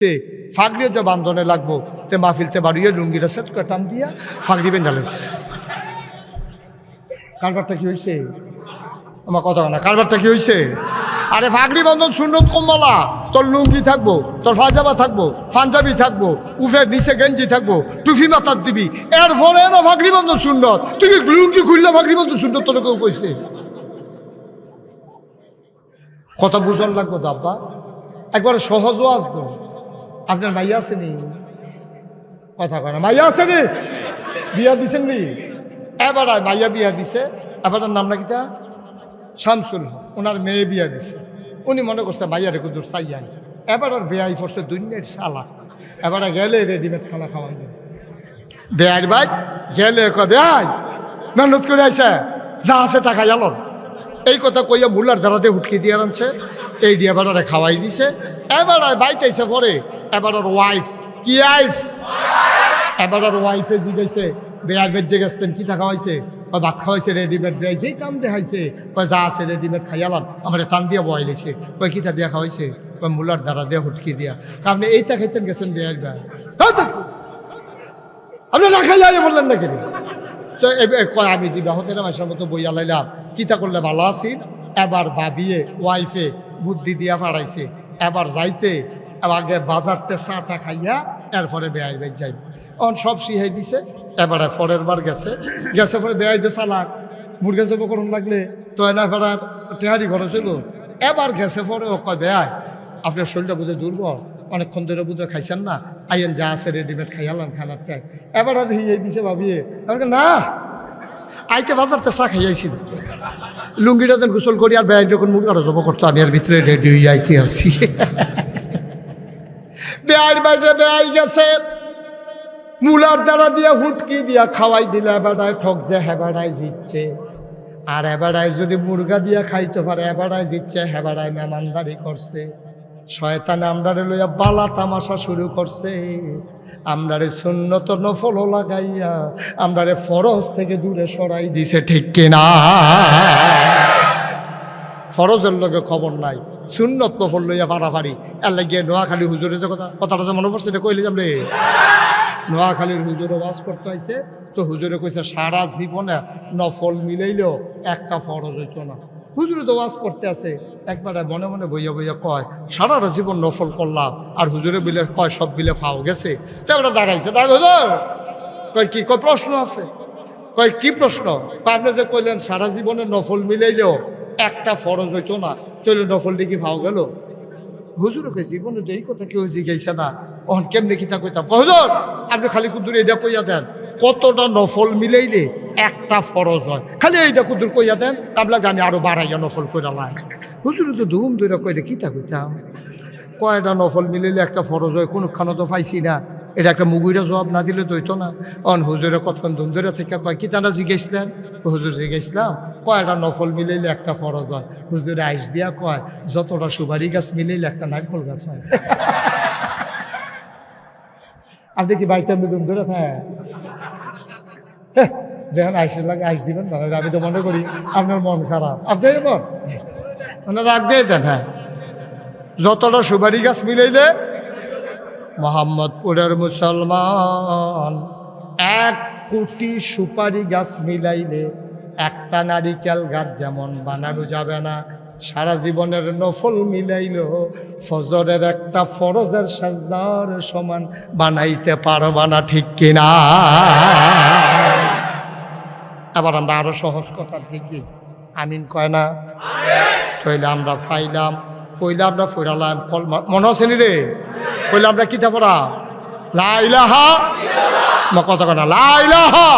ফাগড়িও যে বান্ধনে লাগবো তে মাহফিলতে বাড়িয়ে লুঙ্গিটা সেট করে টান দিয়া ফাগড়ি বেঁধালিস। কারবারটা কি হয়েছে? আমার কথা না, কারবারটা কি হয়েছে? আরে ফাগড়ি বন্ধন সুন্নত কম্বলা, তোর লুঙ্গি থাকবো, তোর ফাজামা থাকবো, পাঞ্জাবি থাকবো, উফের নিচে গেঞ্জি থাকবো, টুফি মাথার দিবি, এরপরে না ফাগড়ি বন্ধন সুন্নত। তুই কি লুঙ্গি খুললে ফাগড়ি বন্ধন সুন্নত তোর কেউ কইছে? কথা বুঝন লাগবো দাব্বা, একবারে সহজও আসবো। আপনার মাইয়া আসেনি? কথা কয় না, মাইয়া আসেনি? বিয়া দিছেন নি? এবার মাইয়া বিয়া দিছে, এবার নাম নাকি তা শামসুল, ওনার মেয়ে বিয়া দিছে। উনি মনে করছে মাইয়া রেখে দূর চাইয়াই, এবার আর বেয়াই পড়ছে দুনিয়ার শালা। এবার গেলে রেডিমেড খানা খাওয়াই দেয় বেয়ার ভাই, গেলে বেয়াই মেহনত করে আইসে, যা আছে তা খাই আলো। এই কথা কইয়া মুলার দ্বারাতে হুটকি দিয়ে আনছে, এই দিয়ে এবার খাওয়াই দিছে। এবার বাইতেছে পরে এবার ওর ওয়াইফ, কি ওয়াইফ? এবার ওর ওয়াইফে জিগাইছে বেয়ার বেদ জেগেছেন কি খাওয়াইছে? ভাত খাওয়াইছে রেডিমেড, বেয়াইছে কাম দেখাইছে, যা আছে রেডিমেড খাইয়ালাম, আমার টান দিয়ে বয়াইলেছে। ওই কিতা দিয়া খাওয়াইছে? ওই মুলার দ্বারা দিয়ে হুটকি দিয়া। আপনি এইটা খাইতেন গেছেন বেয়ার ভাই, আপনি না খাইয়া বললেন না কেন? তো কয় আমি দিবা হতে মাসের মতো বইয়া লাইলাম, কিতা করলে ভালো আছি। এবার ভাবিয়ে ওয়াইফে বুদ্ধি দিয়া পাড়াইছে, এবার যাইতে আগে বাজারতে চাটা খাইয়া এরপরে বেয়াই বেদ যাই। অন সব শিহাই দিছে। এবারে পরের বার গেছে, গেছে পরে বেয়াই দিয়ে চালাক মুরগা যাবো করুন লাগলে তো এনা ফেরার টেহারি ঘরে ছিল। এবার গেছে পরে ও কয় বেয়াই আপনার শরীরটা বুঝে দুর্বল, অনেকক্ষণ ধরে বুঝে খাইছেন না, আইয়েন যা আছে রেডিমেড খাইয়ালাম খানার ট্যাগ। এবার হিয়ে দিছে ভাবিয়ে, না আইতে বাজারতে চা খাইয়াইছি, লুঙ্গিটা দেন গোসল করি আর বেয়াই যখন মুরগাটা জব করতো আমি আর ভিতরে রেডি হয়ে আইতে আসি। বেয়াই বাজে বেয়াই গেছে, মুলার দ্বারা দিয়া হুটকি দিয়া খাওয়াই দিলে এবারায় ঠকছে, হেবারায় জিতছে। আর এবারায় যদি মুরগা দিয়া খাইতে পারে এবারায় জিতছে, হেবারায় মেহমানদারি করছে। শয়তান আমরারে লইয়া বালা তামাশা শুরু করছে, আমরারে সুন্নত নফল লাগাইয়া আমরারে ফরজ থেকে দূরে সরাই দিছে, ঠিক কিনা? ফরজের লগে খবর নাই, সুন্নত নফল লইয়া পারাপারি। এর লাগিয়ে নোয়াখালী হুজুরে যে কথাটা যে মনে পড়ছে এটা কইলে যাম রে। নোয়াখালীর হুজুরে ওয়াজ করতে হয়েছে, তো হুজুরে কইছে সারা জীবনে নফল মিলাইলেও একটা ফরজ হইতো না। হুজুরে তো ওয়াজ করতে আছে, একবারে মনে মনে বইয়া বইয়া কয় সারাটা জীবন নফল করলাম, আর হুজুরে বিলে কয় সব বিলে ফাও গেছে। তো এবার দাঁড়াইছে, হুজুর কয় কি? কয় প্রশ্ন আছে। কয় কি প্রশ্ন? আপনি যে কইলেন সারা জীবনে নফল মিলাইলেও একটা ফরজ হইতো না, তাহলে নফল দিকে ফাও গেল। হুজুরে কই জীবনে তো এই কথা কেউ জিজ্ঞাসা না, অন কেমনে কিতা কইতাম। হুজুর আপনি খালি কুদুর এটা কইয়া দেন কতটা নফল মিলাইলে একটা ফরজ হয়, খালি এইটা কুদুর কইয়া দেন, তাহলে আমি আরো বাড়াইয়া নফল কইরা লাই। হুজুরে তো ধুম ধরে কইলে কিতা কইতাম, কয়টা নফল মিলাইলে একটা ফরজ হয় কোনখানে তো পাইছি না। এটা একটা মুগুইরা জবাব না দিলে তো হইতো না। অন হুজুরে কতক্ষণ ধুম ধরে থেকে কয় কিতানা জিজ্ঞাসলেন? হুজুর জিজ্ঞাসলাম কয়টা নফল মিলাইলে একটা ফরজ হয়। হুজুরে আইস দিয়া কয় যতটা সুপারি গাছ মিলাইলে একটা নারকেল গাছ হয়। আপনি কি বাইতে ধুম ধরে থাকে যেখানে আইসের লাগে আইস দিবেন না, আমি তো মনে করি আপনার মন খারাপ, আপনি মানে রাগ দিয়ে দেন। হ্যাঁ, যতটা সুপারি গাছ মিলাইলে, মোহাম্মদপুরের মুসলমান 1 কোটি সুপারি গাছ মিলাইলে একটা নারিকেল গাছ যেমন বানানো যাবে না, সারা জীবনের নফল মিলাইলো ফজরের একটা ফরজের সাজদার সমান বানাইতে পারবা না, ঠিক কিনা? আবার আমরা আরো সহজ কথা দেখি, আমিন কয় না? তাইলে আমরা ফাইলাম ফইলা আমরা ফইরালাম, মনে আছে নি রে? ফইলা আমরা কিতা পড়া লা ইলাহা, কথা কয় না লা ইলাহা,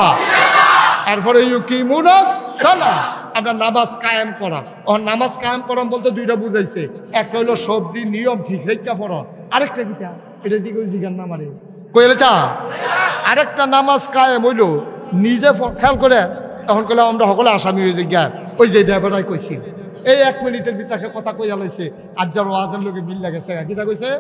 এরপরে ইউকিমুনাস সালাহ, আমরা নামাজ কায়েম করা। ও নামাজ কায়েম করা বলতে দুইটা বুঝাইছে, একটা হইলো সবদি নিয়ম ঠিক রেখা পড়া, আরেকটা কিতা এটা দিকে জিগান না মারে কইলেটা। আরেকটা নামাজ কায়েম হইলো নিজে খেয়াল করে, তখন কইলাম আমরা সকলে আসামি হয়ে যাই জ্ঞান, ওই যে ড্রাইভারাই কইছি এই 1 মিনিটের ভিতরে কথা কইয়া লাইছে, আজ্জার ওয়াজের লোকে মিল লাগেছে। কিতা কইছে?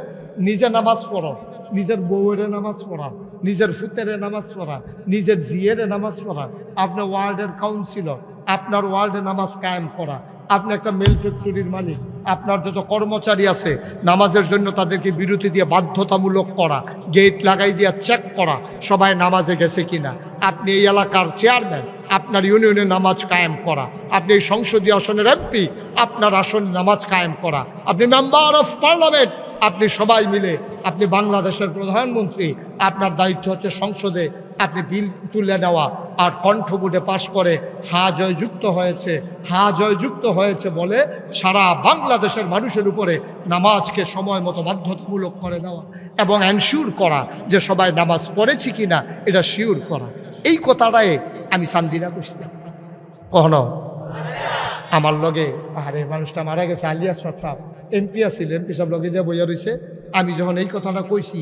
নিজে নামাজ পড়ো, নিজের বউয়ের নামাজ পড়া, নিজের ফুতের নামাজ পড়া, নিজের জিয়ের নামাজ পড়া, আপনার ওয়ার্ডের কাউন্সিলর, আপনার ওয়ার্ডে নামাজ কায়েম করা। আপনি একটা মেল ফ্যাক্টরির মালিক, আপনার যত কর্মচারী আছে নামাজের জন্য তাদেরকে বিরতি দিয়ে বাধ্যতামূলক করা, গেট লাগাই দিয়ে চেক করা সবাই নামাজে গেছে কিনা। আপনি এই এলাকার চেয়ারম্যান, আপনার ইউনিয়নে নামাজ কায়েম করা। আপনি এই সংসদীয় আসনের এমপি, আপনার আসনে নামাজ কায়েম করা। আপনি মেম্বার অফ পার্লামেন্ট, আপনি সবাই মিলে, আপনি বাংলাদেশের প্রধানমন্ত্রী, আপনার দায়িত্ব হচ্ছে সংসদে আপনি বিল তুলে নেওয়া আর কণ্ঠভোটে পাশ করে হা জয়যুক্ত হয়েছে, হা জয়যুক্ত হয়েছে বলে সারা বাংলাদেশের মানুষের উপরে নামাজকে সময় মতো বাধ্যতামূলক করে দেওয়া এবং এনশিওর করা যে সবাই নামাজ পড়েছি কিনা এটা শিওর করা। এই কথাটাই আমি সান্দিনা বুঝতাম। কখনো আমার লগে আরে মানুষটা মারা গেছে আলিয়া সরকার এমপি আছিল, এমপি সাহেব লগে দিয়ে বইয়া রয়েছে। আমি যখন এই কথাটা কইছি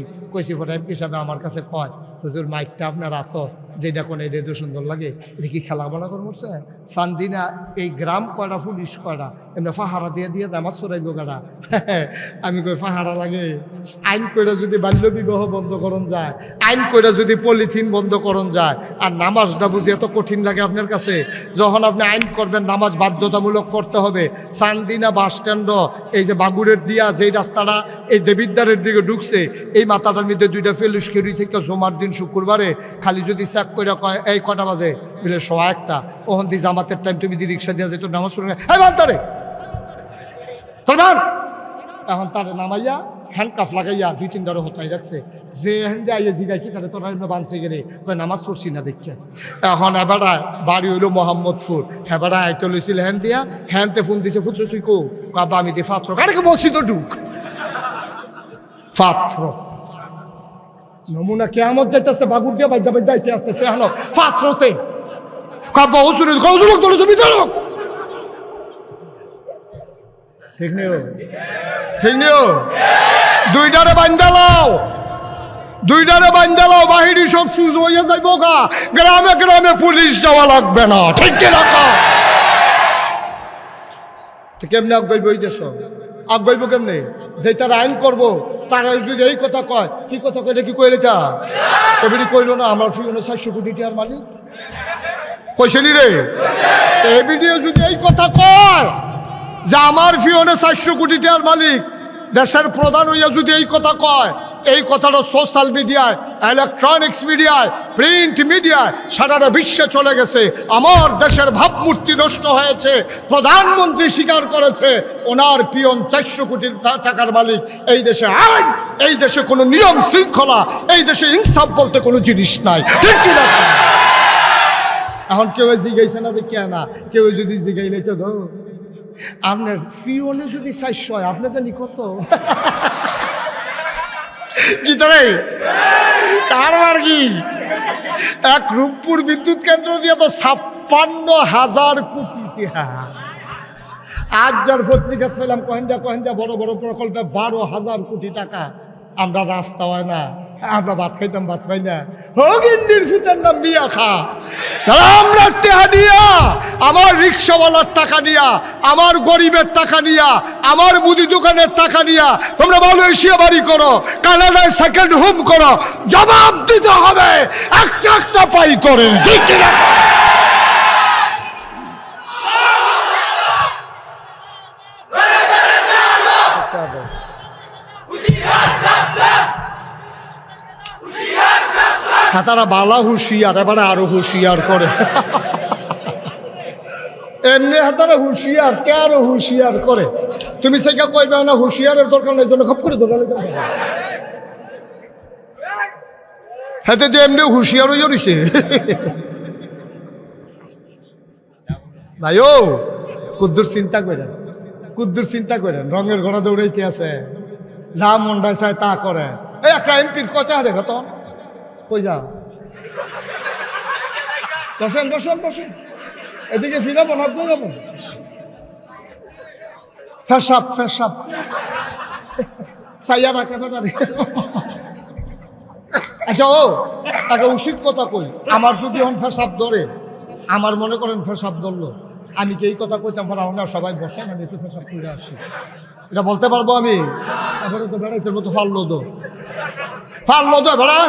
পরে এমপি সাহেব আমার কাছে কয়, হুজুর মাইকটা আপনার আত যেটা কোন এটা তো সুন্দর লাগে, এটা কি খেলা বলা করে মরছে সান্দিনা এই গ্রাম কয়টা পুলিশ কয়টা এমনি ফাহারা দিয়ে দিয়ে নামাজ পড়াইব গাড়া। আমি কই ফাহারা লাগে? আইন কইরা যদি বাল্য বিবাহ বন্ধ করণ যায়, আইন কইরা যদি পলিথিন বন্ধ করণ যায়, আর নামাজটা বুঝি এত কঠিন লাগে আপনার কাছে? যখন আপনি আইন করবেন নামাজ বাধ্যতামূলক করতে হবে, সান্দিনা বাস স্ট্যান্ড এই যে বাগুড়ের দিয়া যেই রাস্তাটা এই দেবিদ্বারের দিকে ঢুকছে, এই মাথাটার মধ্যে দুইটা ফেলুসকেরি থেকে জমার দিন শুক্রবারে খালি যদি চেক করে কয় এই কটা বাজে বলে 1:01, ওখান দিয়ে জামাতের টাইম তুমি দি রিক্সা দিয়ে যেত নামাজ পড়ে তারে এখন তারে নামাইয়া হ্যান্ডকাফ লাগাইয়া 2-3টারও হতাই রাখছে। যে হ্যান্ডে আইয়া জিগাই কি তারে তোরা বাঁধছে গেলে কয় নামাজ পড়ছি না দেখছে। এখন এবারা বাড়ি হইল মোহাম্মদপুর, হেবারা আইতে লইছিল হ্যান দিয়া, হ্যানতে ফোন দিছে পুত্র তুই কো বাবা আমি দি ফাত্র কারে বলছি তো ঢুক ফাত্র নমুনা কেয়ামত যাইতেছে বাগুর দিয়ে বাইদা বাইদা যাইতে আছে তেহানো ফাত্রতে কাব্বা হুজুরে কৌজুলক দলে তুমি জানো ঠিক নিও, ঠিক নিও। দুইটারে বান্দালাও, দুইটারে বান্দালাও, বাহিনী সব সুজ হইয়া যাইব গা, গ্রামে গ্রামে পুলিশ যাওয়া লাগবে না, ঠিক কি রাখা? কেমনে আগাইব এই দেশ? আগাইব কেমনে? যে তারা আইন করবো তারা যদি এই কথা কয়, কি কথা কয় কি কইলে তা এবারই কইল না আমার ফিউনে 400 কোটি টাকার মালিক কইছেনি রে? এই ভিডিও যদি এই কথা কয় যে আমার ফিউনে 400 কোটি টাকার মালিক, দেশের প্রধান হইয়া যদি এই কথা কয়, এই কথাটা সোশ্যাল মিডিয়ায়, ইলেকট্রনিক্স মিডিয়ায়, প্রিন্ট মিডিয়ায় সারা বিশ্বে চলে গেছে। আমার দেশের ভাবমূর্তি নষ্ট হয়েছে। প্রধানমন্ত্রী স্বীকার করেছে ওনার পিয়ন 400 কোটি টাকার মালিক। এই দেশে আইন, এই দেশে কোনো নিয়ম শৃঙ্খলা, এই দেশে ইনসাফ বলতে কোনো জিনিস নাই, ঠিক কি না? এখন কেউ জিগাইছে না দেখি না, কেউ যদি জিগাইলে তো ধর আপনার পিয়নে যদি 400 হয় আপনার জানি কত কি তারে কারবার কি? এক রূপপুর বিদ্যুৎ কেন্দ্র দিয়ে তো 56,000 কোটি টাকা। আজ যার পত্রিকা পেলাম কহেন্দা বড় বড় প্রকল্পে 12,000 কোটি টাকা। আমরা রাস্তা হয় না, আমরা ভাত খাইতাম, ভাত খাই না। হগিন্দির ফুতের নাম মিয়া খা। আমরা টাকা দিয়া, আমার রিক্সাওয়ালার টাকা নিয়া, আমার গরিবের টাকা নিয়া, আমার মুদি দোকানের টাকা নিয়া তোমরা মালয়েশিয়া বাড়ি করো, কানাডায় সেকেন্ড হোম করো, জবাব দিতে হবে একটা একটা পাই করে, ঠিক কিনা? তারা বালা হুঁশিয়ার, এবারে আরো হুঁশিয়ার করে। এমনি হাতারা হুঁশিয়ার কে আরো হুঁশিয়ার করে। তুমি সেটা কইবে না হুঁশিয়ারের দরকার নেই, জন্য খপ করে দৌড়ালে হাতে দিয়ে এমনি হুঁশিয়ার হয়ে রয়েছে। ভাই ও কুদ্দুর চিন্তা করেন, কুদ্দুর চিন্তা করেন, রঙের ঘোড়া দৌড়াইতে আছে, যা মন্ডায় চায় তা করে। এই একটা এমপির কথা হারে বেতন কই যা, বসেন বসেন বসেন, এদিকে ফিরাবো না আপনি যাবেন। ফেসাব ফেসাব চাইয়া রাখে ব্যাপারে। আচ্ছা ও একটা উচিত কথা কই, আমার যদি এখন ফেসাব ধরে, আমার মনে করেন ফেসাব ধরলো, আমি কি এই কথা কইতাম পারা না? সবাই বসেন আমি একটু ফেসাব করে আসি, এটা বলতে পারবো আমি? তারপরে তো বেড়াইতে মতো ফাললো তো, ফাললো তো বেড়া।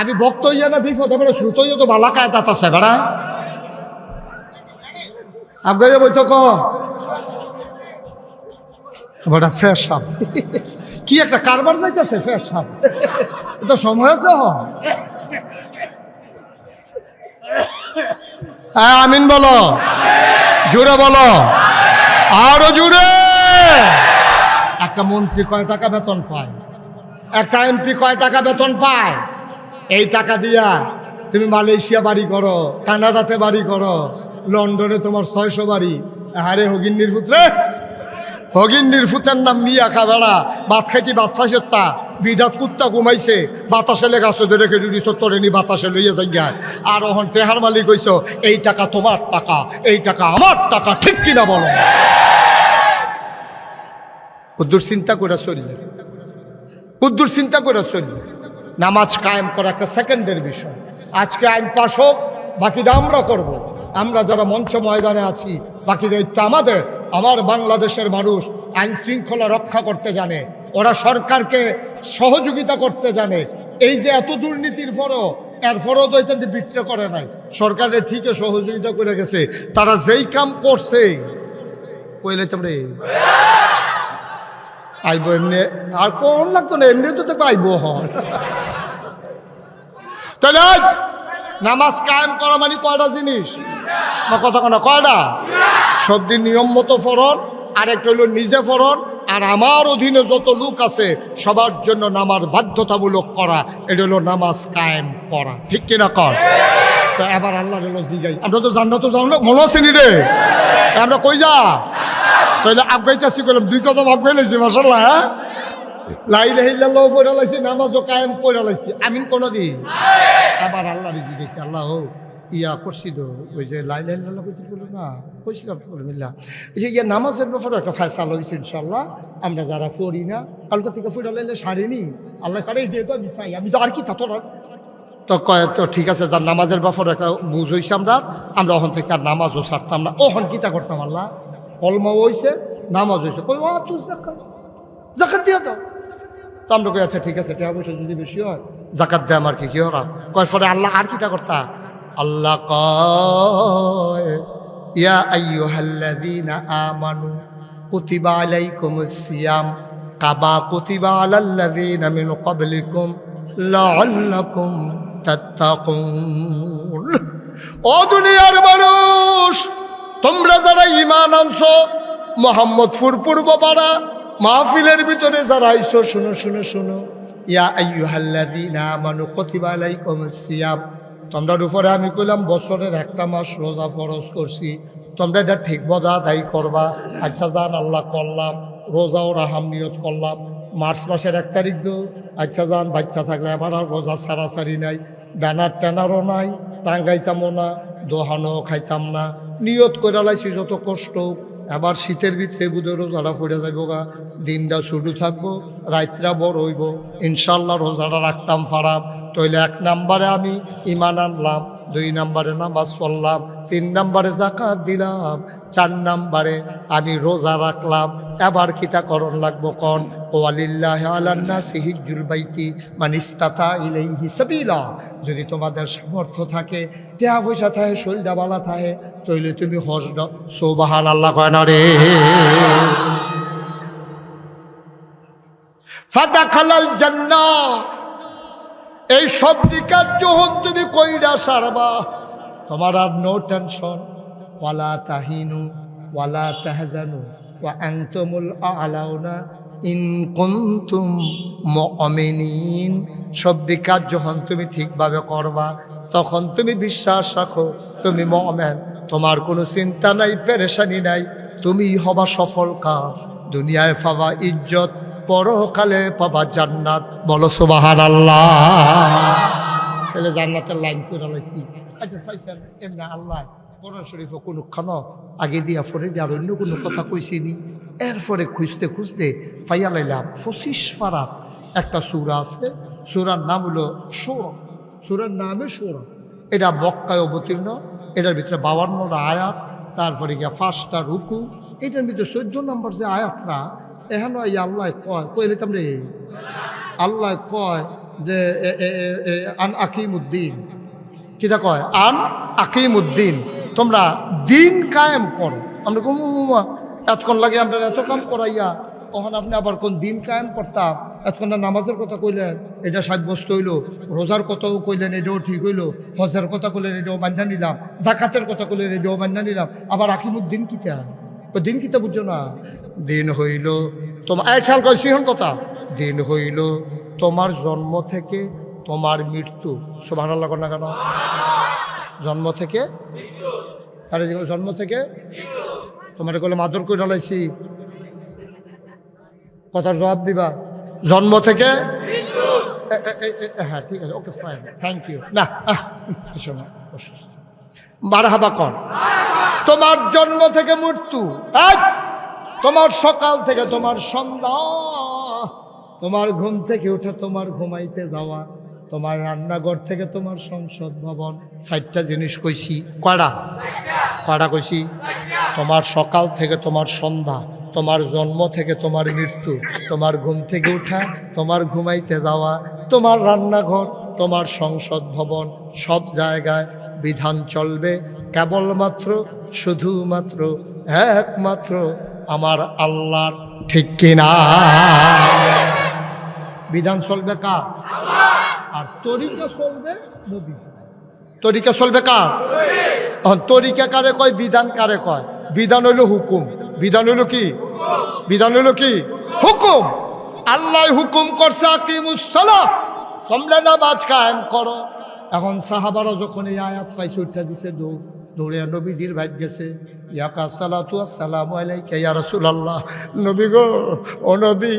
আমি ভক্ত হইয়া না বিপদ, এবারে শ্রুত হইয়া তো ভালা কায় তাত আছে বেড়া। আগে বইতো ক ওটা ফের সাপ কি একটা কারবার যাইতেছে ফের সাপ এটা সময় আছে আমিন বলো, জোরে বলো, আরো জোরে। একটা মন্ত্রী কয় টাকা বেতন পায়? একটা এমপি কয় টাকা বেতন পায়? এই টাকা দিয়া তুমি মালয়েশিয়া বাড়ি করো, কানাডাতে বাড়ি করো, লন্ডনে তোমার 600 বাড়ি। আরে হগিন্নির পুত্রে, হগিন্নির ফুতের নাম মিয়া খাবেড়া, ভাত খাইতি বাচ্চা সেত্তা বিডাত কুত্তা ঘুমাইছে, বাতাসে লেগাছো রেখে রুড়ি সত্তরে নি বাতাসে লইয়া যাই। আর ওহন টেহার মালিক হইছ, এই টাকা তোমার টাকা, এই টাকা আমার টাকা, ঠিক কিনা বলো? কুদ্দুর চিন্তা করে চলবে, কুদ্দুর চিন্তা করে চলবে। নামাজ কায়েম করা একটা সেকেন্ডের বিষয়। আজকে আইন পাশ হোক, বাকিটা আমরা করব। আমরা যারা মঞ্চ ময়দানে আছি, বাকি দায়িত্ব আমাদের। আমার বাংলাদেশের মানুষ আইন শৃঙ্খলা রক্ষা করতে জানে, ওরা সরকারকে সহযোগিতা করতে জানে। এই যে এত দুর্নীতির পরও, এরপরও তো এটা বিচ্ছেদ করে নাই, সরকারের ঠিকই সহযোগিতা করে গেছে। তারা যেই কাম করছে কইলে তোমরে আইব এমনি, আর কোন লাগতো না, এমনি তো দেখো আইব হন। তাহলে নামাজ কায়েম করা মানে কয়টা জিনিস? না কথা কেন কয়টা? সব দিন নিয়ম মতো ফরন, আর একটা হইল নিজে ফরন, আর আমার অধীনে যত লোক আছে সবার জন্য নামাজ বাধ্যতামূলক করা, এটা হলো নামাজ কায়েম করা, ঠিক কিনা কর? তো এবার আল্লাহ হলো জিগাই, আমরা তো জান্নাত জানো মনে আছে নি রে, আমরা কই যা তাহলে আগাইতেছি, বললাম 2 কদম আগাই লাইছি মাশাআল্লাহ। হ্যাঁ, লা ইলাহা ইল্লাল্লাহ পড়া লাইছি, নামাজও কায়েম পড়া লাইছি, আমিন কোন দিন। আবার আল্লাহ রিজি গেছে, আল্লাহ ইয়া করছি তো, ওই যে লা ইলাহা ইল্লাল্লাহ কইতে বলো না, কইছি আলহামদুলিল্লাহ। এই যে ইয়া নামাজের ব্যাপারে একটা ফয়সালা হইছে ইনশাআল্লাহ। আমরা যারা পড়ি না, কালকে থেকে পড়া লাইলে সারিনি, আল্লাহ করে দিয়ে তো বিচাই, আমি তো আর কি তা তোর তো কয় তো ঠিক আছে, যার নামাজের ব্যাপারে একটা বুঝ হইছে, আমরা ওখান থেকে আর নামাজও ছাড়তাম না। ওখান কিতা করতাম, আল্লাহ কলমা হইছে, নামাজ হইছে, কই ও তুই জাকাত দিয়া দাও। তো আমরা কই আচ্ছা ঠিক আছে, টাকা পয়সা যদি বেশি হয় জাকাত দেয়, আমার কি হরা কয়। পরে আল্লাহ আর কিতা করতা, আল্লাহ কয় ইয়া আইয়ুহাল্লাযীনা আমানু কুতিবা আলাইকুমুস সিয়াম কামা কুতিবা আলাল্লাযীনা মিন ক্বাবলিকুম লাআল্লাকুম তাত্তাকুন। ও দুনিয়ার মানুষ, তোমরা যারা ঈমান আনছো, মোহাম্মদপুর পূর্বপাড়া মাহফিলের ভিতরে যারা আইছো, শুনো শুনো শুনো, ইয়া আইয়ুহাল্লাযীনা আমানু কুতিবা আলাইকুমুস সিয়াম, তোমরার উপরে আমি কইলাম বছরের একটা মাস রোজা ফরজ করছি, তোমরা এটা ঠিক মতো আদায় করবা। আচ্ছা যান আল্লাহ করলাম, রোজাও রাহাম নিয়ত করলাম, মার্চ মাসের 1 তারিখ দো, আচ্ছা যান বাচ্চা থাকলে আবার আর রোজা ছাড়াছাড়ি নাই, ব্যানার ট্যানারও নাই, টাঙ্গাইতামও না, দোহানও খাইতাম না, নিয়ত করে লাইছি যত কষ্ট। আবার শীতের ভিতরে বুধে রোজাটা পড়ে যাইব গা, দিনটা শুরু থাকবো, রাত্রা বড় হইব, ইনশাল্লাহ রোজাটা রাখতাম ফারাম। তাইলে 1 নম্বরে আমি ঈমান আনলাম, 2 নম্বরে নামাজ পড়লাম, 3 নম্বরে যাকাত দিলাম, 4 নম্বরে আমি রোজা রাখলাম। এবার কিতা করণ লাগবো কন? ওয়ালিল্লাহি আলান নাসি হিজ্জুল বাইতি মান ইসতাতা ইলাইহি সাবিলা। যদি তোমাদের সামর্থ্য থাকে, টাকা পয়সা থাকে, শরীরটা ভালো থাকে, তাইলে তুমি হজ দাও। সুবহানাল্লাহ কয় না রে? ফাদাখালাল জান্নাহ। এই সব দিকার যখন তুমি কইরা সারবা, তোমার আর নো টেনশন। ওয়ালা তাহিনু ওয়ালা তাহজানু ওয়া আনতুমুল আ'লাউনা ইন কুনতুম মুমিনিন। সব দিকার যখন তুমি ঠিকভাবে করবা, তখন তুমি বিশ্বাস রাখো তুমি মুমিন, তোমার কোনো চিন্তা নাই, পেরেশানি নাই, তুমি হবা সফল কাজ। দুনিয়ায় পাবা ইজ্জত, পরকালে পাবা জান্নাত। বলো সুবহানাল্লাহ। তাহলে জান্নাতের লাইন করে লাইছি। আচ্ছা চাইছেন এমনি আল্লাহ কোরআন শরীফ কোনখানো আগে দিয়া ফরে দিয়ে আর অন্য কোনো কথা কইছিনি। এরপরে খুঁজতে খুঁজতে পাইয়া লাইলাম 25 পারা একটা সূরা আছে, সূরার নাম হলো সূরা, সূরার নামে সূরা। এটা মক্কায় অবতীর্ণ, এটার ভিতরে 52টা আয়াত, তারপরে গিয়া 5টা রুকু, এটার ভিতরে 14 নম্বর যে আয়াতটা, এখন এই আল্লাহ কয় কইলে তোমরে আল্লাহ কয় যে আন আকিমুদ্দিন, কিটা কয়? আন আকিমুদ্দিন, তোমরা দিন কায়েম করো। আমরা এতক্ষণ লাগে আমরা এত কাম করাইয়া তখন আপনি আবার কোন দিন কায়েম করতাম, এতক্ষণ নামাজের কথা কইলেন, এটা সাব্যস্ত হইল, রোজার কথাও কইলেন, এটাও ঠিক হইল, হজের কথা কইলেন, এটাও মান্না নিলাম, জাকাতের কথা কইলেন, এটাও মান্না নিলাম, আবার আকিমুদ্দিন কিতা, দিন কিতা বুঝছো না? দিন হইল তোমার, এই খেয়াল করছি হন কথা, দিন হইল তোমার জন্ম থেকে তোমার মৃত্যু। সুবহানাল্লাহ না কেন? জন্ম থেকে, আরে জন্ম থেকে তোমার বলে মাদর করে লাইছি, কথার জবাব দিবা। জন্ম থেকে, হ্যাঁ ঠিক আছে, ওকে ফাইন, থ্যাংক ইউ। না শোনো, মারহাবা কর। তোমার জন্ম থেকে মৃত্যু, তোমার সকাল থেকে তোমার সন্ধ্যা, তোমার ঘুম থেকে উঠে তোমার ঘুমাইতে যাওয়া, তোমার রান্নাঘর থেকে তোমার সংসদ ভবন, 4টা জিনিস কইছি। কয়টা কইছি? তোমার সকাল থেকে তোমার সন্ধ্যা, তোমার জন্ম থেকে তোমার মৃত্যু, তোমার ঘুম থেকে উঠা, তোমার ঘুমাইতে যাওয়া, তোমার রান্নাঘর, তোমার সংসদ ভবন, সব জায়গায় বিধান চলবে কেবলমাত্র, শুধুমাত্র, একমাত্র আমার আল্লাহর। ঠিক কিনা? বিধান চলবে কার? আর তরিকা চলবে নবী। তরিকা চলবে কার? তরিকা কারে কয়, বিধান কারে কয়? বিধান হইল হুকুম। বিধান হইল কি? বিধান হইল কি? হুকুম। আল্লাহ হুকুম করছে আকিমুস সালাহ, তোমরা নামাজ কায়েম করো। এখন সাহাবারা যখন এই আয়াত পাইছে, উঠা দিছে দৌড়ে নবীজির ভাই গেছে, ইয়াকা সালাতু আসসালামু আলাইকা ইয়া রাসূলুল্লাহ। নবী গো, ও নবী,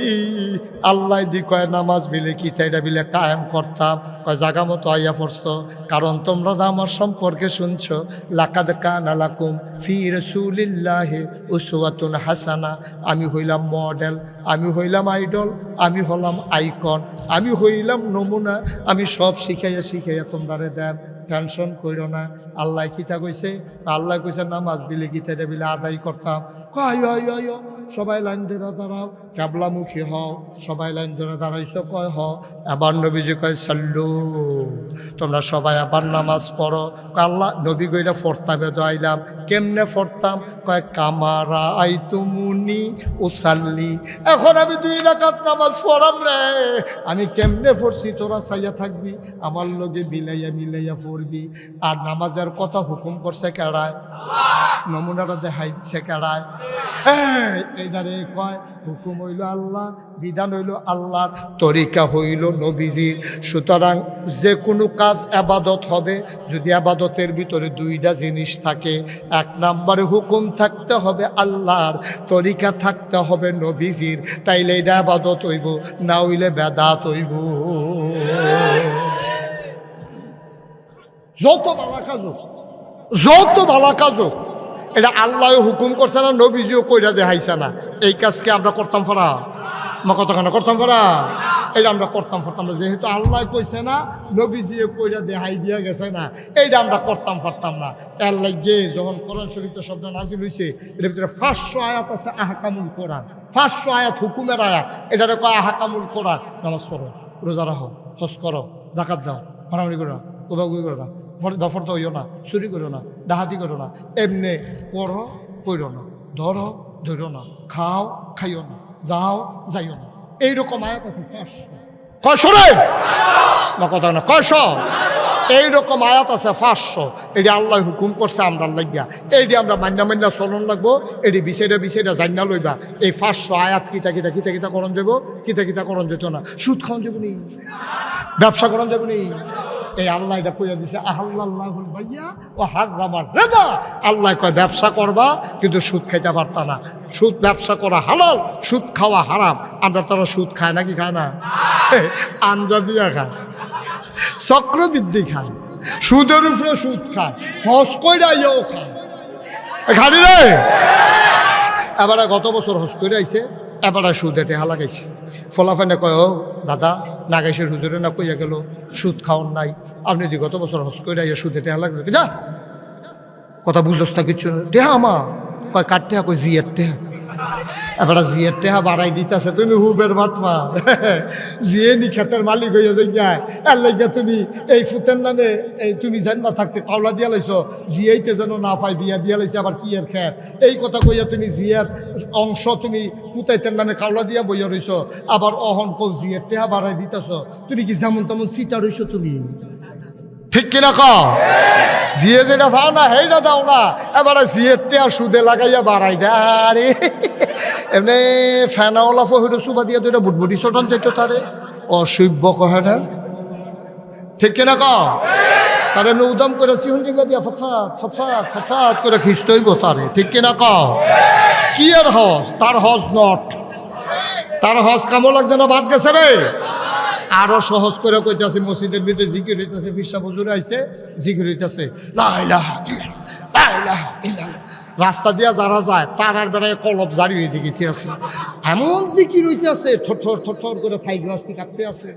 আল্লাহ দি কয় নামাজ বিলে কি তাইটা বিলে কায়েম করতাম, কয় জাগা মতো আইয়া পড়ছ, কারণ তোমরা তো আমার সম্পর্কে শুনছো, লাকাদ কানা লাকুম ফি রাসূলিল্লাহি উসওয়াতুন হাসানা। আমি হইলাম মডেল, আমি হইলাম আইডল, আমি হলাম আইকন, আমি হইলাম নমুনা, আমি সব শিখাইয়া তোমরা দেন। টেনশন কইরো না। আল্লাহ কিতা কইছে? আল্লাহ কইছে নামাজ বিলে গীতাটা বিলে আদায় করতাম। কয় সবাই লাইন ধরে দাঁড়াও, ক্যাবলামুখী হও। সবাই লাইন ধরে দাঁড়াইছ, কয় হ। আবার নবীজি কয় সাল্লু, তোমরা সবাই আবার নামাজ পড়ো। আল্লাহ নবী কইরা ফরতামে দোয়াইলাম। কেমনে ফরতাম? কয় কামারা আই তুমুনি উসাল্লি। এখন আমি 2 রাকাত নামাজ পড়াম রে, আমি কেমনে পড়ছি তোরা চাইয়া থাকবি, আমার লগে মিলাইয়া পড়বি। আর নামাজের কথা হুকুম করছে কেড়ায়? নমুনাটা দেখাই দিচ্ছে কেড়ায়? এইটারে কয় হুকুম হইল আল্লাহ, বিধান হইল আল্লাহর, তরিকা হইল নবীজির। সুতরাং যে কোনো কাজ আবাদত হবে যদি আবাদতের ভিতরে 2টা জিনিস থাকে, 1 নম্বরে হুকুম থাকতে হবে আল্লাহর, তরিকা থাকতে হবে নবীজির, তাইলে এটা আবাদত হইব, না হইলে বেদাত হইব। যত ভালো কাজ এটা আল্লাহ হুকুম করছে না, নবীজিও কইরা দেখাইছে না। এই কাজকে আমরা করতাম পারা? মা কতখানা করতাম পারা? এটা আমরা করতাম পারতাম না, যেহেতু আল্লাহ কইছে না, নবীজিও কইরা দেখাই দিয়া গেছে না, এইটা আমরা করতাম পারতাম না। এর লাগে যখন কোরআন শরীফ শব্দ নাজিল হইছে, এর ভিতরে 500 আয়াত আছে আহকামুল কোরআন, 500 আয়াত হুকুমের আয়াত, এটারে কয় আহকামুল কোরআন। নামাজ পড়ো, রোজা রাখো, হজ করো, জাকাত দাও, মারামারি করো না, কোবাগুই করো না, দফর তো হইও না, চুরি করো না, ডাহাতি করো না, এমনি পড়ো পড়ো না, ধরো ধরো না, খাও খাইও না, যাইও না। এইরকম আয়াত আছে 500। না কথা না, 500 এইরকম আয়াত আছে 500। এটি আল্লাহ হুকুম করছে আমরা লাগিয়া, এইটি আমরা মান্না চলন লাগবো, এটি বিচাইরা জান্না লইবা। এই 500 আয়াত কিতা করণ যাব, কিতা করণ যেত না। সুদ খাওয়ান যাব নি, ব্যবসা করণ যাব নি। এই আল্লাহ এটা কইয়া দিছে, আহাল্লাহুল বাইয়া ও হারামার রিবা। আল্লাহ কয় ব্যবসা করবা কিন্তু সুদ খাইতে পারতা না। সুদ ব্যবসা করা হালাল, সুদ খাওয়া হারাম। আমরা তারা সুদ খায় নাকি খায় না? আঞ্জা দিয়া খায়, চক্রবৃদ্ধি খায়, সুদের উপরে সুদ খায়, হজ কইরা ইয়েও খায়, খালি রে। এবারে গত বছর হজ কইরা আইছে, এবারে সুদ এটে লাগাইছে। ফলাফানে কয়, ও দাদা নাগাইশের হুজুরে না কইয়া গেল সুদ খাওয়ার নাই, আপনি দি গত বছর হজ কইরা ইয়া সুদ এটে লাগবে। যা কথা বুঝোস না কিচ্ছু না, টেহা আমার কয় কার টেহা, কই জিয়ার টেহা। এবার জিয়ের টেহা বাড়াই দিতেছে, তুমি হুবের বাটফা জিয়ে নি ক্ষেতের মালিক হইয়া যাই এর লাগিয়া তুমি এই ফুতের নামে এই তুমি যেন না থাকতে কাওলা দিয়া লাইছো, জিয়েইতে যেন না পাই বিয়া দিয়া লাইছে, আবার কি এর ক্ষেত এই কথা কইয়া তুমি জিয়ার অংশ তুমি ফুতাইতের নামে কাওলা দিয়া বইয়া রইছো, আবার অহন কৌ জিয়ের টেহা বাড়াই দিতেছ। তুমি কি যেমন তেমন সিটা রইছো তুমি, ঠিক কিনা কও? জিয়ে যেটা পাও না সেইটা দাও না, এবারে জিয়ের টেহা সুদে লাগাইয়া বাড়াই দেয়। আরে এমনি ফ্যানাওয়ালা ফহির সুবা দিয়া দুইটা বুটবুটি চটন চাইতো তারে অসভ্য কহে না, ঠিক কিনা কও? তারে উদাম করে সিহন জিঙ্গা দিয়া ফৎফাত ফৎফাত ফৎফাত করে খিস্টইব তারে, ঠিক কিনা কও? কি আর হজ? তার হজ নট, তার হজ কামো লাগছে না, বাদ গেছে রে। আরো সহজ করে কইতাছে, মসজিদের ভিতরে জিকির হইতেছে, ফিরসা হুজুর আইছে জিকির হইতেছে, লা ইলাহা ইল্লাল্লাহ লা ইলাহা ইল্লাল্লাহ। রাস্তা দিয়া যারা যায় তারার বেড়ায় কলব জারি হয়ে জিগিতে আছে, এমন জিকির হইতেছে, থরথর থরথর করে থাই গ্লাসটি কাঁপতে আছে,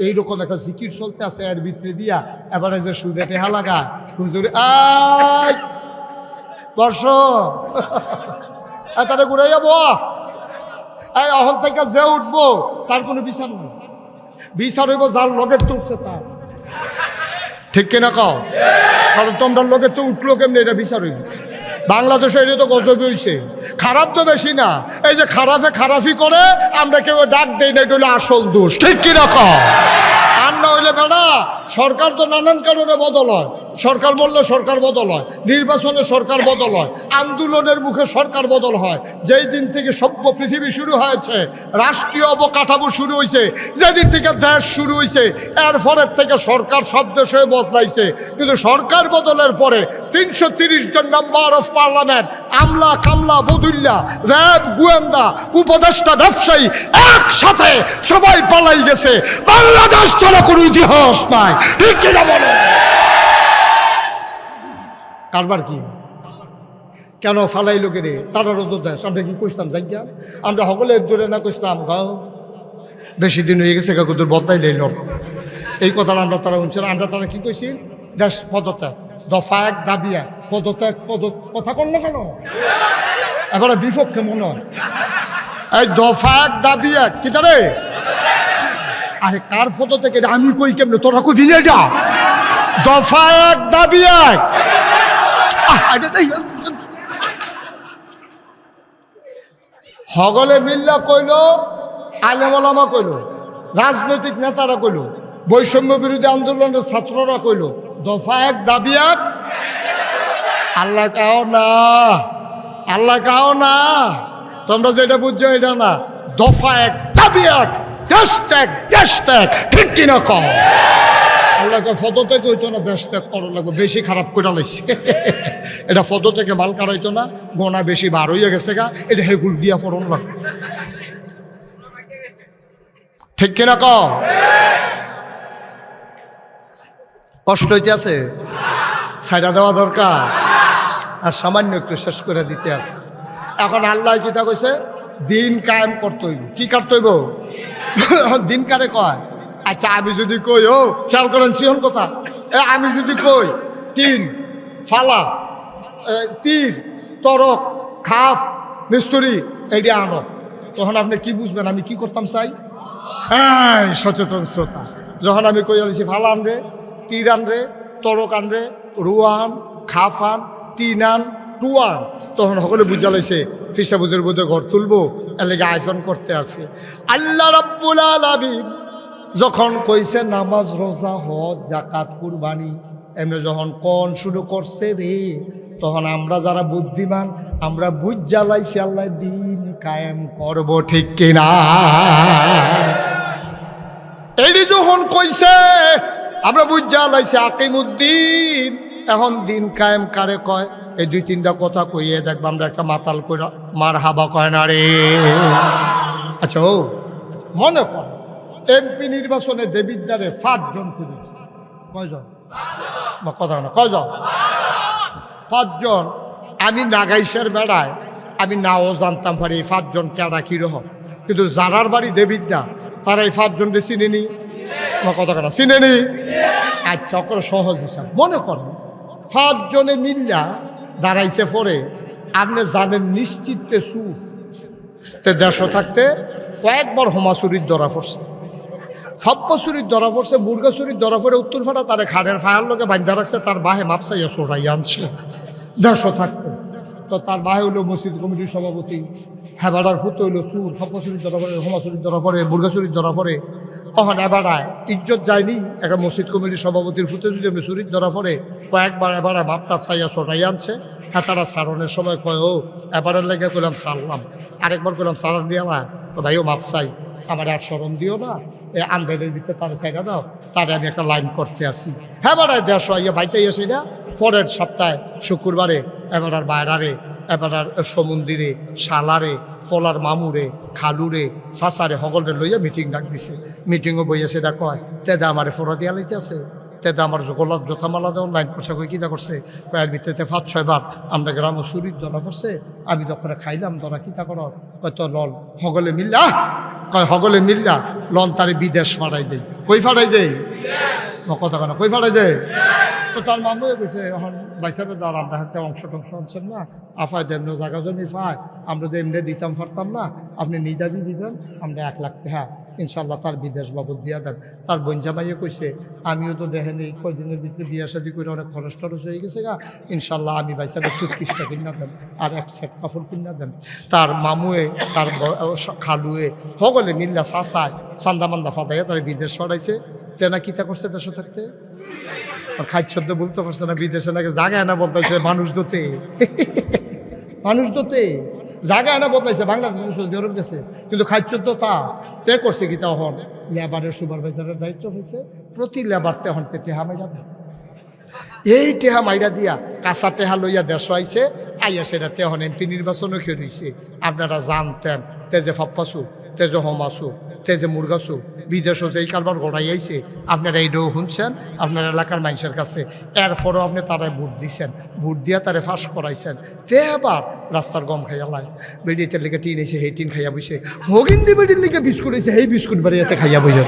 এইরকম একটা জিকির চলতে আছে। এর ভিতরে দিয়া এবারে যে সুদে টেহা লাগা হুজুর আই বর্ষ তারা ঘুরে যাবো, এই অহল থেকে যে উঠবো তার কোনো বিচার নেই, বিচার হইব যার লগের তো উঠছে তার, ঠিক কিনা কও? কারণ তোমরা লোকে তো উঠলো কেমনি এটা বিচার হইব। বাংলাদেশে এটা তো গজবই হইছে, খারাপ তো বেশি না, এই যে খারাপে খারাপই করে আমরা কেউ ডাক দেই না, এটা হইলে আসল দোষ, ঠিক কিনা কও? আর না হইলে বেড়া সরকার তো নানান কারণে বদল হয়, সরকার বললে সরকার বদল হয়, নির্বাচনে সরকার বদল হয়, আন্দোলনের মুখে সরকার বদল হয়। যেই দিন থেকে সভ্য পৃথিবী শুরু হয়েছে, রাষ্ট্রীয় অবকাঠামো শুরু হয়েছে, যেদিন থেকে দেশ শুরু হয়েছে, এর পরের থেকে সরকার সব দেশে বদলাইছে। কিন্তু সরকার বদলের পরে 330 জন মেম্বার অফ পার্লামেন্ট, আমলা কামলা বদুল্লা র্যাব গোয়েন্দা উপদেষ্টা ব্যবসায়ী একসাথে সবাই পালাই গেছে। বাংলাদেশ ছাড়া কোনো ইতিহাস নাই, ঠিক কিনা বলো? কারবার কি কেন ফালাই লোকে রে, তারা রোদ দেশ আমরা কি কইতাম জায়গা, আমরা সকলে দূরে না কইতাম গাও বেশি দিন হয়ে গেছে কাকুদুর বদলাই লইল, এই কথাটা আমরা তারা শুনছি। আমরা তারা কি কইছি, দেশ পদত্যাগ, দফা এক দাবি এক, পদত্যাগ কথা কন না কেন, এবারে বিপক্ষে মনে হয় এই দফা এক দাবি এক কি তারে, আরে কার ফটো থেকে আমি কই কেমনে তোরা কই না, এটা দফা এক দাবি এক। হগলে মিল্লা কইল, আলেম ওলামা কইল, রাজনৈতিক নেতারা কইল, বৈষম্য বিরোধী আন্দোলনের ছাত্ররা কইল দফা এক দাবি এক। আল্লাহ কাও না, আল্লাহ কাও না, তোমরা যেটা বুঝছো এটা না, দফা এক দাবি এক, দেশ ত্যাগ দেশ ত্যাগ, ঠিক কিনা কও? আল্লাহকে ফটো থেকে হইতো না, দেশ ত্যাগ করা লাগবে, বেশি খারাপ করে লাইছে। এটা ফটো থেকে মাল কারাইতো না, গোনা বেশি বার হইয়া গেছে গা, এটা হেগুল দিয়া ফরন লাগবে, ঠিক কিনা কও? কষ্ট হইতে আছে, ছাইড়া দেওয়া দরকার, আর সামান্য একটু শেষ করে দিতে আছে। এখন আল্লাহ কিতা কইছে, দিন কায়েম করতে হইব। কি করতে হইব? দিন কারে কয়? আচ্ছা আমি যদি কই, ও খেয়াল করেন সিহন কথা, আমি যদি কই তিন ফালা তীর তরক খাফ মিস্তুরি এইটা আনো, তখন আপনি কি বুঝবেন আমি কি করতাম চাই? হ্যাঁ সচেতন শ্রোতা, যখন আমি কই আনছি ফালা আনরে, তীর আনরে, তরক আনরে, রুয়ান খাফান তিনান টুয়ান, তখন সকলে বুঝা লাইছে ফিসা বুঝের বোধে ঘর তুলবো, এর লেগে আয়োজন করতে আছে। আল্লাহ রাব্বুল আলামিন যখন কইছে নামাজ রোজা হজ জাকাত কুরবানি, এমনি যখন কোন শুরু করছে রে, তখন আমরা যারা বুদ্ধিমান আমরা বুঝ জ্বালাইছি আল্লাহ দিন কায়েম করব, ঠিক কিনা? এটি যখন কইছে আমরা বুঝ জ্বালাইছি আকিমুদ্দিন, এখন দিন কায়েম কারে কয়? এই দুই তিনটা কথা কইয়ে দেখবো আমরা একটা মাতাল কইরা মার হাবা কয় না রে। আচ্ছা ও মনে কর এমপি নির্বাচনে দেবিদ্বারে 5 জন করে, কয়জন কথা না, কয়জন? 5 জন। আমি নাগাইশের বেড়ায় আমি নাও জানতাম পারি এই 5 জন কেডা কিরকম, কিন্তু যারার বাড়ি দেবিদ্যা তারা এই 5 জনকে চিনেনি, কথা কেনা চিনেনি। আচ্ছা করে সহজ হিসাব মনে করেন 5 জনে মিল্লা দাঁড়াইছে পরে, আপনি জানেন নিশ্চিতে সুখ তে দেশও থাকতে কয়েকবার হোমা চুরির ধরা পড়ছে, ফাপ্পা চুরির ধরা পড়ছে, মুরগা চুরির ধরা পড়ে উত্তর ফাটা তারে খাড়ের ফায়ার লোকে বান্ধা রাখছে, তার বাহে মাপসাইয়া চোরাই আনছে দেশও থাকতে। তো তার বাহে হইলো মসজিদ কমিটির সভাপতি, হেবাডার ফুতো হইলো সুর, ফাপ্পা চুরির ধরা পড়ে, হোমা চুরির ধরা পড়ে, মুরগা চুরির ধরা পড়ে। তখন এবারায় ইজ্জত যায়নি, একটা মসজিদ কমিটির সভাপতির ফুতে যদি এমনি চুরির ধরা পড়ে, কয়েকবার এবারে মাপ টাপ চাইয়া চোরাই আনছে। হ্যাঁ, তারা সারণের সময় কয় ও এবারের লেগে করলাম সারলাম, আরেকবার করলাম সারান দিয়া না, তো ভাইও মাপ চাই, আমার আর স্মরণ দিও না, এই আন্দাজের ভিতরে তারা চাইনা দাও, তারে আমি একটা লাইন করতে আসি। হ্যাঁ বাড়ায় দেশ ইয়ে বাইতে আসি না, পরের সপ্তাহে শুক্রবারে এবার আর বাইরারে, এবার আর সমুন্দিরে, শালারে, ফলার মামুরে, খালুরে, সাসারে সকলরে লইয়া মিটিং ডাক দিছে। মিটিংও বইয়া সেটা কয় তেদা আমারে ফোরা দিয়া লাইতে আছে, তেদা আমার গলার জোতামালা দেওয়ার লাইন করছে, কই কিতা করছে, কয়ের ভিতরে 5-6 বার আমরা গ্রামে চুরির ধরা করছে, আমি তখন খাইলাম ধরা কিতা কর, কয়তো লল সকলে মিল্লা, কয় সকলে মিল্লা লন তারে বিদেশ ফাড়াই দেয়। কই ফাড়াই দেয়? কথা কেন কই ফাড়াই দেয়? তো তার মামুয়ে কইছে এখন বাইসাবে দ্বার আমরা হাতে অংশ টংশ আনছেন না, আফায় তো এমনি জায়গা জমি ফায়, আমরা তো এমনি দিতাম পারতাম না, আপনি নিজাবি দিবেন, আমরা 1 লাখ টাকা ইনশাল্লাহ তার বিদেশ বাবদ দিয়া দেন। তার বঞ্জামাইয়ে কইছে আমিও তো দেখেনি কয়দিনের ভিতরে বিয়া শাদি করে অনেক খরচ টরচ হয়ে গেছে গা, ইনশাল্লাহ আমি বাইসাবে সুটকিসটা কিনা দেন আর 1 সেট কাপড় কিনা দেন। তার মামুয়ে, তার খালুয়ে সকলে মিল্লা চাচায় চান্দা মান্দা ফাদাইয়া তার বিদেশ পাঠাইছে। তেনা কিতা করছে দেশে থাকতে? খাদ্য বলতে পারছে না, বিদেশে নাকি জায়গায় না বলতেছে মানুষ দোতে, মানুষ দোতে জায়গায় না বদলাইছে, বাংলাদেশ সৌদি আরব গেছে, কিন্তু খাদ্য তো তা তে করছে কি তখন লেবারের সুপারভাইজারের দায়িত্ব হয়েছে, প্রতি লেবার তখন টেহা মাইরা দেয়। এই টেহা মাইরা দিয়া কাঁচা টেহা লইয়া দেশ আইছে, আইয়া সেটা তেহন এমপি নির্বাচনও খেয়ে রয়েছে। আপনারা জানতেন তেজে ফাপ্পাসু, তেজে হমাসু, তেজে মুরগাসু বিদেশও যে এই কারবার গড়াই আইছে, আপনারা এইটাও শুনছেন আপনার এলাকার মানুষের কাছে। এরপরও আপনি তারাই ভোট দিচ্ছেন, ভোট দিয়া তারে ফাঁস করাইছেন, তে আবার রাস্তার গম খাইয়া লাই, বেডিতের লিগে টিন এসে সেই টিন খাইয়া বসে, হগিন্দি বেডির লিগে বিস্কুট এসে সেই বিস্কুট বাড়িয়াতে খাইয়া বসে।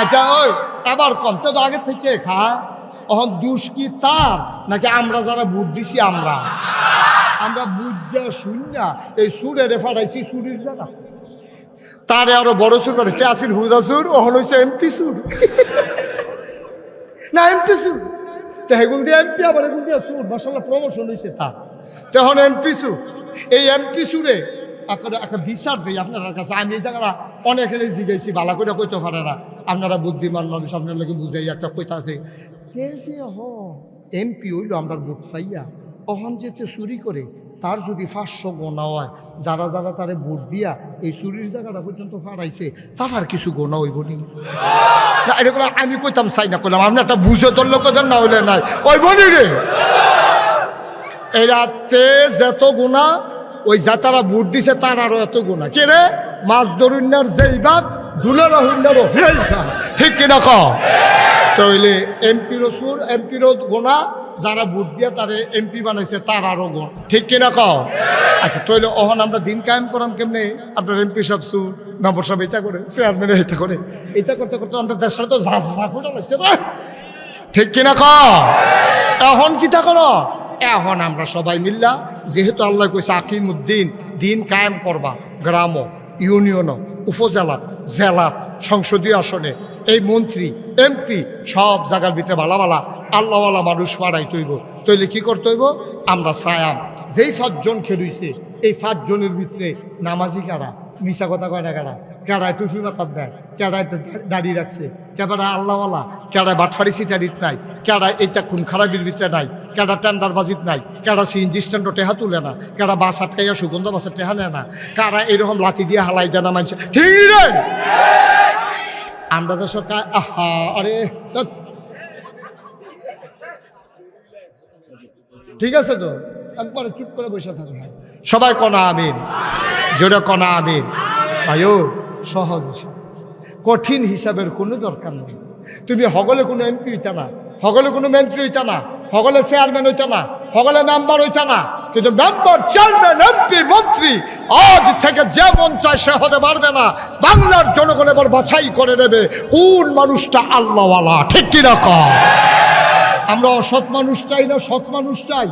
আচ্ছা ওই আবার কমতে তো আগে থেকে খায়, এখন দুষ কি তার নাকি আমরা যারা ভোট দিছি আমরা বুঝা শুননা এই সুরে ফাটাইছি সুরির জায়গা, তারে আরো বড় সুর করে তে আসির হুদা সুর, ওহন হয়েছে এমপি সুর না এমপি সুর, তো হেগুল দিয়ে এমপি আবার এগুল দিয়ে সুর, মাশাআল্লাহ প্রমোশন হয়েছে তার, তখন এমপি সুর। এই এমপি সুরে একটা বিচার দিই আপনার কাছে, আমি এই জায়গাটা অনেকের জিগাইছি, বালা করে কইতে পারে না, আপনারা বুদ্ধিমান মানুষ, আপনার লোকে বুঝাই একটা কইতা আছে এমপি হইলো আমরা ভোট পাইয়া, অহন যেতে চুরি করে তার যদি 500 গোনা হয়, যারা যারা তারে ভোট দিয়া এই চুরির জায়গাটা পর্যন্ত ফাড়াইছে তার আর কিছু গোনা হইব নি না? এরকম আমি কইতাম চাই না, করলাম আপনি একটা বুঝে ধরলে কইবেন না হইলে নাই ওই বনি রে, এই রাতে যত গুণা ওই যা তারা ভোট দিছে তার আরো এত গুণা। কে রে? মাছ ধরুন্নার যেই বাদ ধুলার হুন্নারও হেই খা, ঠিক কিনা ক? তাইলে এমপিরও সুর, এমপিরও গোনা, যারা ভোট দিয়া তারে এমপি বানাইছে তার আরো গুণ, ঠিক কিনা কও? আচ্ছা তাইলে অহন আমরা দিন কায়েম করাম কেমনে? আপনার এমপি সব সুর, মেম্বার সব এটা করে, চেয়ারম্যান এটা করে, এটা করতে করতে আমরা দেশটা তো ঝাঁকুটা লাগছে না, ঠিক কিনা ক? এখন কিতা করো? এখন আমরা সবাই মিল্লা, যেহেতু আল্লাহ কইছে আকিমুদ্দিন, দিন কায়েম করবা, গ্রাম, ইউনিয়ন, উপজেলাত, জেলাত, সংসদীয় আসনে এই মন্ত্রী এমপি সব জায়গার ভিতরে ভালা ভালা আল্লাহওয়ালা মানুষ পাড়াই তৈব। তৈলে কি করতে হইব? আমরা সায়াম যেই 5 জন খেলুইছে এই 5 জনের ভিতরে নামাজি কারা, মিশা কথা কয় না কারা, কেডায় টুফি মাতার দেয়, কেডায় দাঁড়িয়ে রাখছে, কেডায় আল্লাহওয়ালা, কেডায় বাটফারি সিটারিত নাই, কেডায় এইটা খুন খারাপির ভিতরে নাই, কেডা টেন্ডার বাজিত নাই, কেডা সিএনজি স্ট্যান্ডও টেহা তুলে না, কেডা বাস আটকাইয়া সুগন্ধ বাসের টেহা নেয় না, কারা এরকম লাথি দিয়ে হালাই দেয় না মানুষ, ঠিক রে? আমরা তো সরকার আহা আরে ঠিক আছে তো একবারে চুপ করে বসে থাকে, সবাই কনা আমিন, জোরে কনা আমিন। ভাইও সহজ হিসাব, কঠিন হিসাবের কোনো দরকার নেই। তুমি হগলে কোনো এমপি হইতা না, হগলে কোনো মন্ত্রী হইতা না, হগলে চেয়ারম্যান হইতা না, হগলে মেম্বার হইতা না, কিন্তু মেম্বার, চেয়ারম্যান, এমপি, মন্ত্রী আজ থেকে যে মন চায় সে হতে পারবে না। বাংলার জনগণ এবার বাছাই করে নেবে কোন মানুষটা আল্লাহওয়ালা, ঠিক কিনা কয়? আমরা অসৎ মানুষ চাই না সৎ মানুষ চাই?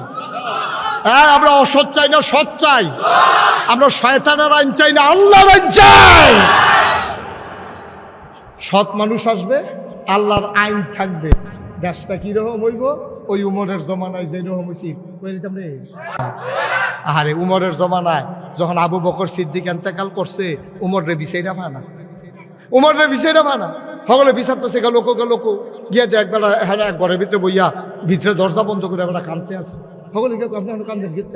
হ্যাঁ, আমরা অসৎ চাই না, সৎ চাই। আমরা শয়তানের আইন চাই না, আল্লাহর আইন চাই। সৎ মানুষ আসবে, আল্লাহর আইন থাকবে, দেশটা কিরকম হইব ওই উমরের জমানায় যেরকম হয়েছিল। আরে উমরের জমানায় যখন আবু বকর সিদ্দিক এন্তেকাল করছে, উমর রে বিচাইরা ভানা, উমর রে বিচাইরা ভানা সকলে বিচারতেছে, লোক গিয়ে যে একবেলা হ্যাঁ এক ঘরের ভিতরে বইয়া ভিতরে দরজা বন্ধ করে একটা কানতে আছে। সকলে আপনার কান্দেন গিয়ে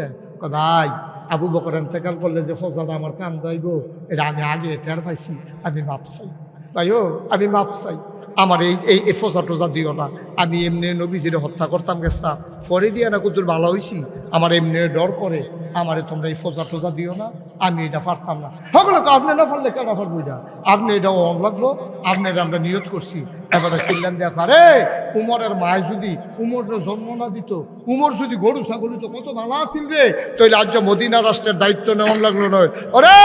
ভাই আবু বকর এন্তেকাল করলে যে ফজাটা আমার কান দাইব, এটা আমি আগে টের পাইছি, আমি মাপ চাই ভাই, ও আমি মাপ চাই, আমার এই ফোজা টোজা দিও না। আমি এমনি নবীজিরে হত্যা করতাম গেছতাম, পরে দিয়ে না কুতুর ভালো হয়েছি, আমার এমনি ডর করে, আমারে তোমরা এই ফোজা টোজা দিও না, আমি এটা পারতাম না। সকলে তো আপনি না পারলে কেন পারবো, এটা আপনি এটাও অন লাগবো, আপনি এটা আমরা নিয়ত করছি। এবারে চিল্লান দেখা, আরে উমরের মায় যদি উমরের জন্ম না দিত, উমর যদি গরু ছাগল তো কত ভালো আছিল রে, তো এই রাজ্য মদিনা রাষ্ট্রের দায়িত্ব নেওয়ান লাগলো নয়। আরে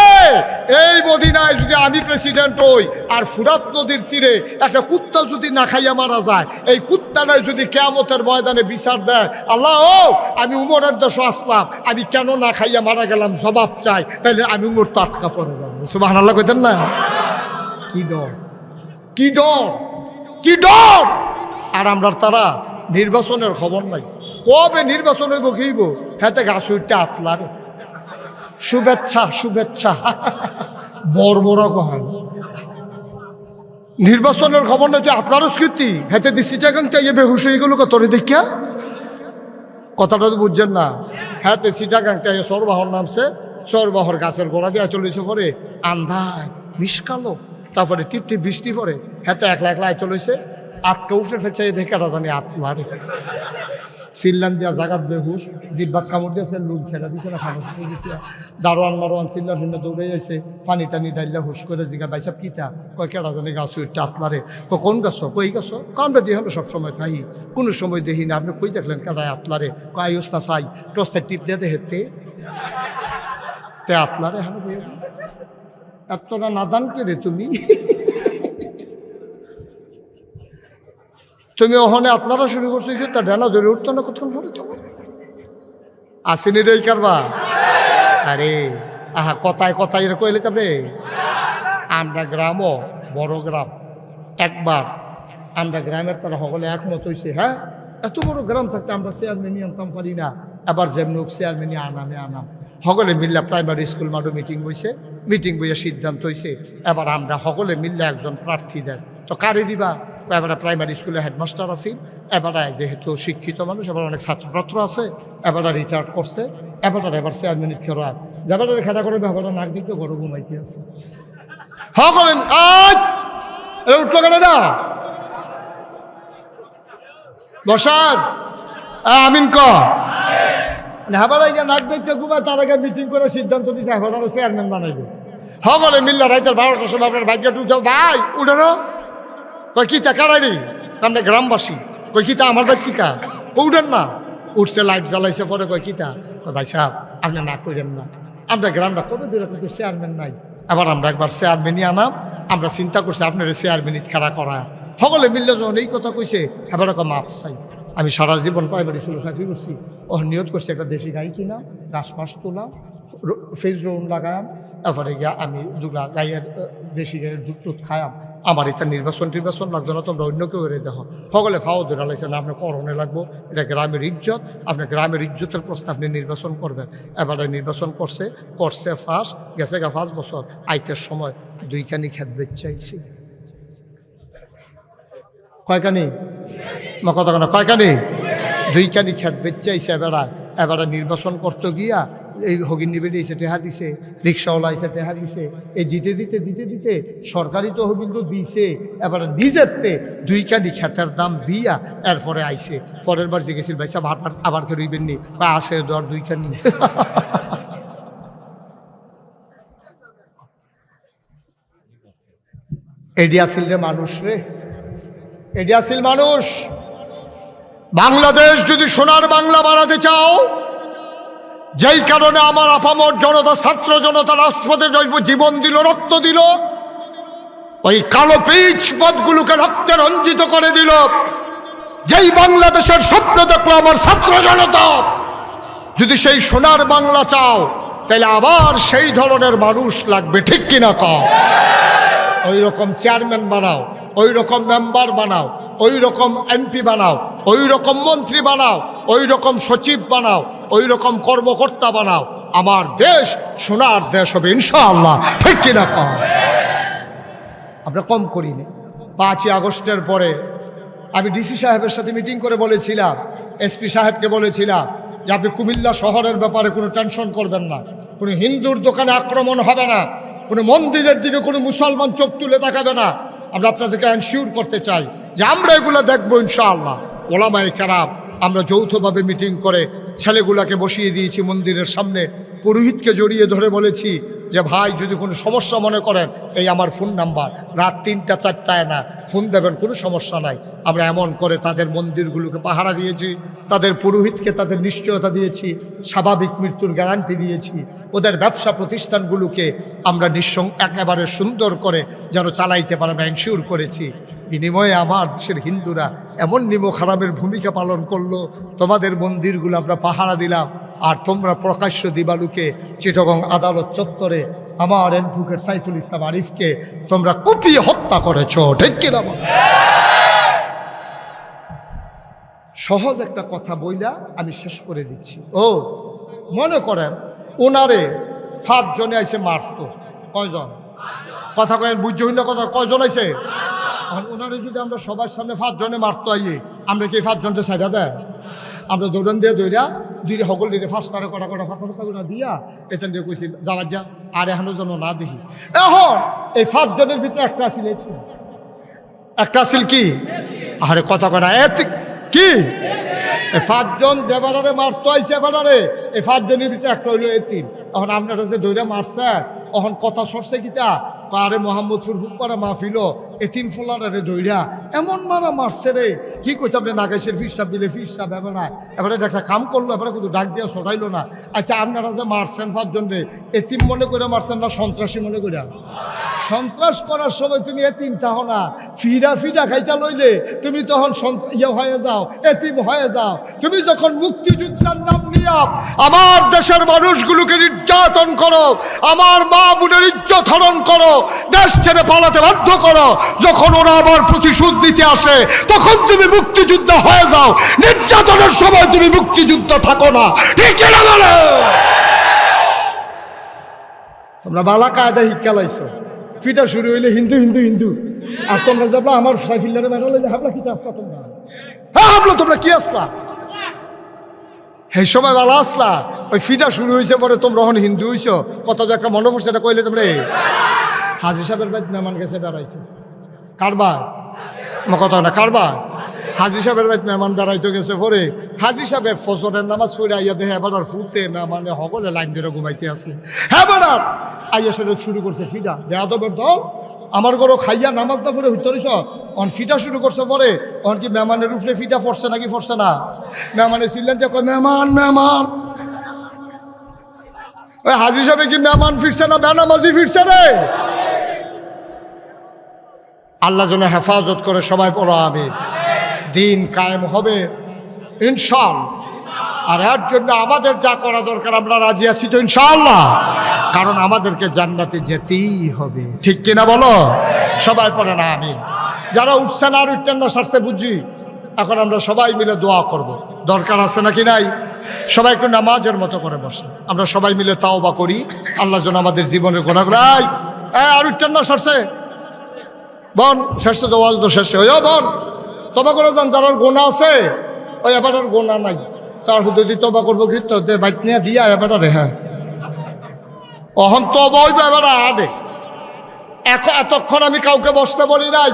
এই মদিনায় যদি আমি প্রেসিডেন্ট হই আর ফুরাত নদীর তীরে একটা কুত্তা যদি না খাইয়া মারা যায়, এই কুত্তাটাই যদি কিয়ামতের ময়দানে বিচার দেয়, আল্লাহ ও আমি উমরের দেশে আসলাম, আমি কেন না খাইয়া মারা গেলাম জবাব চাই, তাহলে আমি উমর তো আটকা পড়ে যাবো। সুবহানাল্লাহ কইতেন না? কি ডর, কি ডর, কি ডর! আর আমরা তারা নির্বাচনের খবর নাই, কবে নির্বাচন হইব কিইব, হেতে গাছ উঠতে আতলারে শুভেচ্ছা শুভেচ্ছা বড় কহান নির্বাচনের খবর নাই, তুই আতলার স্মৃতি হেতে দিচ্ছি টাকা চাইয়ে বেহুশ হয়ে গেল তোরে দেখিয়া। কথাটা তো বুঝছেন না? হ্যাঁ তে সিটাগাং চাইয়ে সরবাহর নামছে, সরবাহর গাছের গোড়া দিয়ে চলেছে, পরে আন্ধায় মিসকালো, তারপরে টিপটি বৃষ্টি পরে হেতে একলা একলা আইতে লইছে, আতকে উঠে ফেলছে, দেখে রাজানি আতলারে সিল্লান দিয়া জাগাত বেহুশ, জিব্বাত কামড় দিয়েছে, লুক ছেড়া দিছে না, ফানুস করে দিছে, দারোয়ান মারোয়ান চিল্লা ভিন্ন দৌড়ে যাইছে, পানি টানি ডাইলা হুশ করে জিগা বাইসাব কিতা, কয় কেডা জানি গাছ উঠতে আতলারে, কোন গাছ, কই গাছ, কারণটা দিয়ে হলো সবসময় খাই, কোনো সময় দেখি না, আপনি কই দেখলেন কেডায় আতলারে, কয় ইউস না চাই টসের টিপ দিয়ে হেতে তে আতলারে, হ্যাঁ এতটা নাদান কে রে তুমি, তুমি ওখানে আতলারা শুরু করছো, তার ডানা ধরে উঠতো না কতক্ষণ পরে, তো আসেনি রে কারবা। আরে আহা কথায় কথায় এরকম এলে তবে আমরা গ্রামও বড় গ্রাম, একবার আমরা গ্রামের তারা সকলে একমত হয়েছে, হ্যাঁ এত বড় গ্রাম থাকতে আমরা চেয়ারম্যানই আনতাম পারি না, এবার যেমন চেয়ারম্যানই আনাম সকলে মিল্লা প্রাইমারি স্কুল মাঠে মিটিং বইছে, মিটিং বইয়ে সিদ্ধান্ত হয়েছে এবার আমরা সকলে মিললে একজন প্রার্থী দেন, তো কারে দিবা, এবারে প্রাইমারি স্কুলের হেডমাস্টার আছি, এবারে যেহেতু শিক্ষিত মানুষ, এবার অনেক ছাত্রছাত্র আছে, এবারে রিটায়ার্ড করছে, এবার চেয়ারম্যান খেলা যাবার খেলা করে ব্যাপারটা নাক দিতে গরু ঘুমাইতে আছে, হ্যাঁ করেন উঠলো কেন না বসার আমিন ক হেবার নাক দেখতে ঘুমায়, তার আগে মিটিং করে সিদ্ধান্ত নিচ্ছে হেবার চেয়ারম্যান বানাইবে, সকলে মিল্লা রাইতের 12টার সময় আপনার ভাগ্য উঠে ভাই উঠেনো, কই কিতা কারারি, আমরা গ্রামবাসী, কই কিতা আমার ভাই কিতা, উঠেন না, উঠছে লাইট জ্বালাইছে, পরে কয় কিতা, ভাই সাহেব আপনি না করেন না, আমরা গ্রামটা কবে দূরে কিন্তু চেয়ারম্যান নাই, আবার আমরা একবার চেয়ারম্যানই আনাম, আমরা চিন্তা করছি আপনার চেয়ারম্যানই খেলা করা, সকলে মিললে যখন এই কথা কইছে এবার মাপ চাই। আমি সারা জীবন প্রাইমারি স্কুলে চাকরি করছি, ও নিয়ত করছি একটা দেশি গাই কিনা, ঘাস মাস তোলাম, ফেজ রোন লাগাম, তারপরে গিয়া আমি দুগলা গাইয়ের দেশি গাইয়ের দুধ টুধ খায়াম, আমার এটা নির্বাচন লাগতো না, তোমরা অন্য কেউ করে দেখো, সকলে ফাও ধরে লাইছে না, আপনার করণে লাগবো, এটা গ্রামের ইজ্জত, আপনার গ্রামের ইজ্জতের প্রশ্ন আপনি নির্বাচন করবেন, এবারে নির্বাচন করছে ফার্স্ট, গেছে গা 5 বছর, আইতের সময় 2খানি খেত বেচাইছি, কয়খানি মা কথা কেন, কয়খানি 2খানি খেত বেচাইছে, এবারে নির্বাচন করতে গিয়া এই হগিন নিবে দিয়েছে, টেহা দিছে, রিক্সাওয়ালা এসে টেহা দিছে, এই দিতে দিতে সরকারি তহবিল তো দিছে, এবার নিজেরতে 2খানি খেতের দাম দিয়া এরপরে আইছে, পরের বার জিজ্ঞেছিল ভাই সাহেব আবার কে রইবেন নি, বা আছে ধর 2খানি এডি আসিল রে মানুষ রে, এডি আসিল মানুষ। বাংলাদেশ যদি সোনার বাংলা বানাতে চাও, যেই কারণে আমার আপামর জনতা, ছাত্র জনতা রাষ্ট্রপতি জীবন দিল, রক্ত দিল, ওই কালো পিচ পথগুলোকে রক্তে রঞ্জিত করে দিল, যেই বাংলাদেশের স্বপ্ন দেখলো আমার ছাত্র জনতা, যদি সেই সোনার বাংলা চাও তাহলে আবার সেই ধরনের মানুষ লাগবে, ঠিক কিনা কও? ওই রকম চেয়ারম্যান বানাও, ওই রকম মেম্বার বানাও, ওই রকম এমপি বানাও, ওই রকম মন্ত্রী বানাও, ওই রকম সচিব বানাও, ওই রকম কর্মকর্তা বানাও, আমার দেশ সোনার দেশ হবে ইনশাআল্লাহ, ঠিক কিনা কও? আমরা কম করিনি। 5ই আগস্টের পরে আমি ডিসি সাহেবের সাথে মিটিং করে বলেছিলাম, এসপি সাহেবকে বলেছিলাম যে আপনি কুমিল্লা শহরের ব্যাপারে কোনো টেনশন করবেন না, কোনো হিন্দুর দোকানে আক্রমণ হবে না, কোনো মন্দিরের দিকে কোনো মুসলমান চোখ তুলে তাকাবে না। আমরা আপনাদেরকে এনশিওর করতে চাই যে আমরা এগুলো দেখবো ইনশাআল্লাহ। ওলামায়ে কেরাম আমরা যৌথভাবে মিটিং করে ছেলেগুলাকে বসিয়ে দিয়েছি মন্দিরের সামনে, পুরোহিতকে জড়িয়ে ধরে বলেছি যে ভাই যদি কোনো সমস্যা মনে করেন এই আমার ফোন নাম্বার, রাত 3টা 4টায় না ফোন দেবেন, কোনো সমস্যা নাই। আমরা এমন করে তাদের মন্দিরগুলোকে পাহারা দিয়েছি, তাদের পুরোহিতকে তাদের নিশ্চয়তা দিয়েছি, স্বাভাবিক মৃত্যুর গ্যারান্টি দিয়েছি, ওদের ব্যবসা প্রতিষ্ঠানগুলোকে আমরা একেবারে সুন্দর করে যেন চালাইতে পারে আমরা এনশিওর করেছি। বিনিময়ে আমার দেশের হিন্দুরা এমন নিমক হারামের ভূমিকা পালন করলো, তোমাদের মন্দিরগুলো আমরা পাহারা দিলাম, আর তোমরা প্রকাশ্য দিবালুকে চিটাগং আদালত চত্বরে আমার অ্যাডভোকেট সাইফুল ইসলাম আরিফকে তোমরা কুপিয়ে হত্যা করেছ, ঠিক কিনা? সহজ একটা কথা বইলা আমি শেষ করে দিচ্ছি। ও মনে করেন ওনারে 7 জনে আইসে মারতো, কয়জন? কথা কয়েন বুঝতে হইল না, কথা কয়জন আইসে? ওনারে যদি আমরা সবার সামনে 5 জনে মারতো আইয়ে, আমরা কি 5 জনকে সাইডা দেয়? আমরা দৌড়ান দিয়ে দৌড়া দুই সকল দিলে ফার্স্টারে কটা ফাঁকা দিয়া এখান দিয়ে কইছিল যাওয়ার যা, আর এখনো যেন না দেখি। এখন এই 5 জনের ভিতরে একটা আসিল, একটা আসিল কি? আরে কথা কটা কি? এই 5 জন যে বেড়ারে মারতো আইসে বেড়ারে, এই 5 জনের ভিতরে একটা হইলো এতিম। এখন আপনারা যে দৌড়া মারছে, এখন কথা সরছে কিতা, আরে মোহাম্মদপুর হুপারা মাহফিল এতিম ফোলারে দৌড়া এমন মারা মারছে রে, কি কইতে আপনি নাগাইশের ফিরসাব দিলে ফিরসাব এবার এবারে একটা কাম করলো, এবারে কিন্তু ডাক দিয়া সরাইলো না। আচ্ছা আপনারা যে মারছেন 5 জন রে, এতিম মনে করে মারছেন না সন্ত্রাসী মনে করে? সন্ত্রাস করার সময় তুমি এতিম তাহো না, ফিরা খাইতা লইলে তুমি তখন হয়ে যাও, এতিম হয়ে যাও। তুমি যখন মুক্তিযুদ্ধের নাম নিয়ে আমার দেশের মানুষগুলোকে নির্যাতন করো, আমার মা বোনের ইজ্জত হরণ করো, দেশ ছেড়ে পালাতে বাধ্য করো, যখন ওরা আবার প্রতিশোধ দিতে আসে তখন তুমি মুক্তিযুদ্ধ হয়ে যাও, নির্যাতনের সময় তুমি মুক্তিযুদ্ধ থাকো না, ঠিক না? বলো তোমরা বালা কায়দা শিক্ষা লাইছো, ফিটা শুরু হইলে হিন্দু হিন্দু হিন্দু, আর তোমরা যাবলা আমার সাইফুল্লারে মেডাল হাবলা কি আসলা? তোমরা হ্যাঁ হাবলো, তোমরা কি আসলা? সেই সময় ভালো আসলা, ওই ফিটা শুরু হয়েছে পরে তোমরা এখন হিন্দু হইছো, কত যে একটা মনে পড়ছে এটা কইলে তোমরা। হাজি সাহেবের বাড়িতে মেহমান গেছে বেড়াইতো, কারবার আমার কথা না, কারবার হাজি সাহেবের বাড়িতে মেহমান বেড়াইতে গেছে পরে হাজি সাহেবের ফজরের নামাজ পড়ে আইয়া দেখে এবার ফুটতে মেহমানে সকলে লাইন ধরে ঘুমাইতে আছে। হ্যাঁ বেড়ার আইয়া সেটা শুরু করছে ফিটা বেয়াদবের দল, আমার ঘরও খাইয়া নামাজ না পড়ে হইতে রইছ, অন ফিটা শুরু করছে পরে অন কি মেহমানের উপরে ফিটা পড়ছে নাকি পড়ছে না? মেহমানে ছিলেন যে মেহমান মেহমান, ওই হাজি সাহেব কি মেহমান ফিরছে না বেনামাজি ফিরছে রে? আল্লাহ যেন হেফাজত করে, সবাই পড়ো আমিন। দিন কায়েম হবে ইনশাআল্লাহ, আর এর জন্য আমাদের যা করা দরকার আমরা রাজি আছি তো ইনশাআল্লাহ, কারণ আমাদেরকে জান্নাতে যেতেই হবে, ঠিক কিনা বলো? সবাই পড়ে না আমিন। যারা উঠছেন আর উঠতেন না সারছে বুঝি, এখন আমরা সবাই মিলে দোয়া করব, দরকার আছে নাকি নাই? সবাই একটু নামাজের মতো করে বসে আমরা সবাই মিলে তাওবা করি, আল্লাহ যেন আমাদের জীবনের গুনাহগুলো। আর উঠতেন না সারছে বন শেষ তো ওয়াজ তো শেষে ওই বন তবা করে যান, যার গোনা আছে ওই এবার আর গোনা নাই, তার যদি তবা করবো কি তো বাইক নিয়ে দিয়া এবার রে। হ্যাঁ অহন তবা হইবে এবার আডে। এতক্ষণ আমি কাউকে বসতে বলি নাই,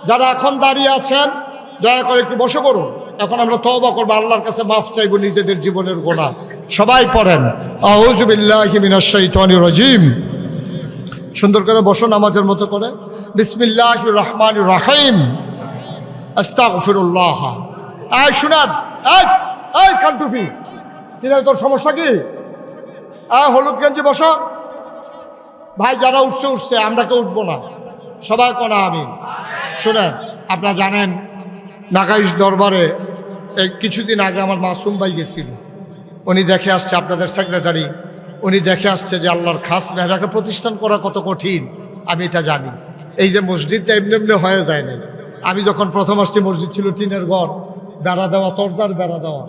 যারা এখন দাঁড়িয়ে আছেন দয়া করে একটু বসে পড়ুন, এখন আমরা তওবা করবো, আল্লাহর কাছে মাফ চাইবো নিজেদের জীবনের গোনা। সবাই পড়েন আউযু বিল্লাহি মিনাশ শাইতানির রাজিম। সুন্দর করে বসো নামাজের মতো করে। বিসমিল্লাহির রহমানির রহিম, আস্তাগফিরুল্লাহ। এই শুনান, এই কান্টুফি, তোর সমস্যা কি? হলুদ গেঞ্জি বসো ভাই, যারা উঠছে আমরা কেউ উঠবো না, সবাই কোনা আমিন। শুনেন, আপনারা জানেন নাগাইশ দরবারে এই কিছুদিন আগে আমার মাসুম ভাই গেছিল, উনি দেখে আসছে, আপনাদের সেক্রেটারি, উনি দেখে আসছে যে আল্লাহর খাস মেহর একটা প্রতিষ্ঠান করা কত কঠিন, আমি এটা জানি। এই যে মসজিদটা এমনি এমনি হয়ে যায় নাই। আমি যখন প্রথম আসছি মসজিদ ছিল টিনের ঘর, বেড়া দেওয়া, তরজার বেড়া দেওয়া,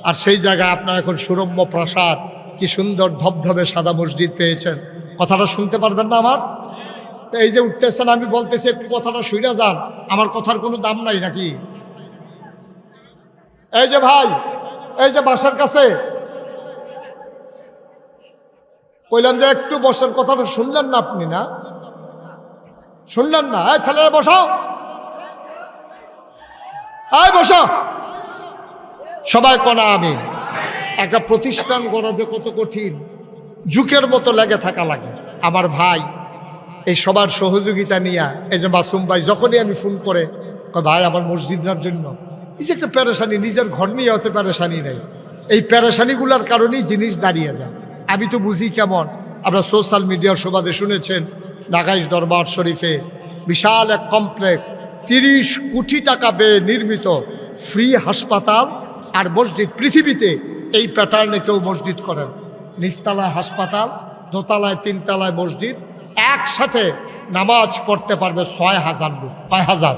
আর সেই জায়গায় আপনার এখন সুরম্য প্রাসাদ, কি সুন্দর ধবধবে সাদা মসজিদ পেয়েছেন। কথাটা শুনতে পারবেন না আমার? তো এই যে উঠতেছেন, আমি বলতেছি একটু কথাটা শুনে যান, আমার কথার কোনো দাম নাই নাকি? এই যে ভাই, এই যে বাসার কাছে কইলাম যে একটু বসেন, কথাটা শুনলেন না আপনি? না শুনলেন না? এই ছেলেরা বসাও, এই বসো, সবাই কোনা আমি। একটা প্রতিষ্ঠান গড়া যে কত কঠিন, যুগের মতো লেগে থাকা লাগে। আমার ভাই এই সবার সহযোগিতা নিয়ে, এই যে মাসুম ভাই, যখনই আমি ফোন করে ভাই আমার মসজিদের জন্য, এই যে একটা প্যারেশানি, নিজের ঘর নিয়ে হতে প্যারেশানি নেই, এই প্যারেশানিগুলোর কারণেই জিনিস দাঁড়িয়ে যায়। আমি তো বুঝি কেমন, আপনারা সোশ্যাল মিডিয়ার সুবাদে শুনেছেন, নাগাইশ দরবার শরীফে বিশাল এক কমপ্লেক্স, 30 কোটি টাকা ব্যয়ে নির্মিত ফ্রি হাসপাতাল আর মসজিদ। পৃথিবীতে এই প্যাটার্নে কেউ মসজিদ করেন, নিচতলায় হাসপাতাল, দোতলায় 3 তলায় মসজিদ, একসাথে নামাজ পড়তে পারবে 6,000 লোক। কয় হাজার?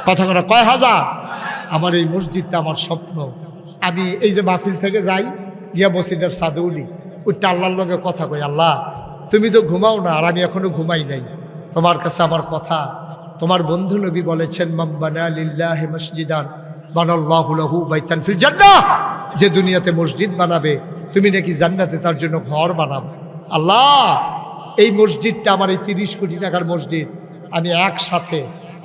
কথা বলে কয় হাজার? আমার এই মসজিদটা আমার স্বপ্ন। আমি এই যে মাহফিল থেকে যাই, গিয়া মসজিদের সাদৌলি ওইটা আল্লাহর লগে কথা কই, আল্লাহ তুমি তো ঘুমাও না, আর আমি এখনো ঘুমাই নাই, তোমার কাছে আমার কথা, তোমার বন্ধু নবী বলেছেন, মান বানা লিল্লাহি মসজিদান বানাল্লাহু লাহু বাইতান ফিল জান্নাহ, যে দুনিয়াতে মসজিদ বানাবে তুমি নাকি জান্নাতে তার জন্য ঘর বানাবে। আল্লাহ এই মসজিদটা আমার, এই 30 কোটি টাকার মসজিদ, আমি একসাথে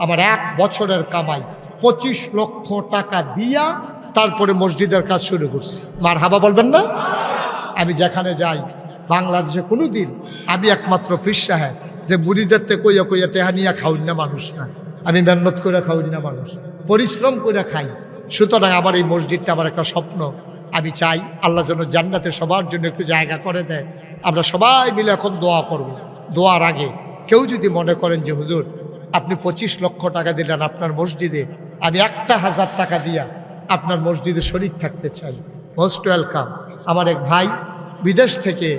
আমার 1 বছরের কামাই 25 লক্ষ টাকা দিয়া তারপরে মসজিদের কাজ শুরু করছি। মারহাবা বলবেন না? আমি যেখানে যাই, বাংলাদেশে কোনো দিন আমি একমাত্র পীর সাহেব যে মুরিদের থেকে কইয়া কইয়া টেহা নিয়ে খাওয়াই না মানুষ না, আমি মেহনত করে খাওয়াই না মানুষ, পরিশ্রম করে খাই। সুতরাং আমার এই মসজিদটা আমার একটা স্বপ্ন। আমি চাই আল্লাহ যেন জান্নাতে সবার জন্য একটু জায়গা করে দেয়। আমরা সবাই মিলে এখন দোয়া করব। দোয়ার আগে কেউ যদি মনে করেন যে হুজুর আপনি 25 লক্ষ টাকা দিলেন আপনার মসজিদে, আমি 1,000 টাকা দিয়া আপনার মসজিদে শরীক থাকতে চাই, মোস্ট ওয়েলকাম। আমার এক ভাই বিদেশ থেকে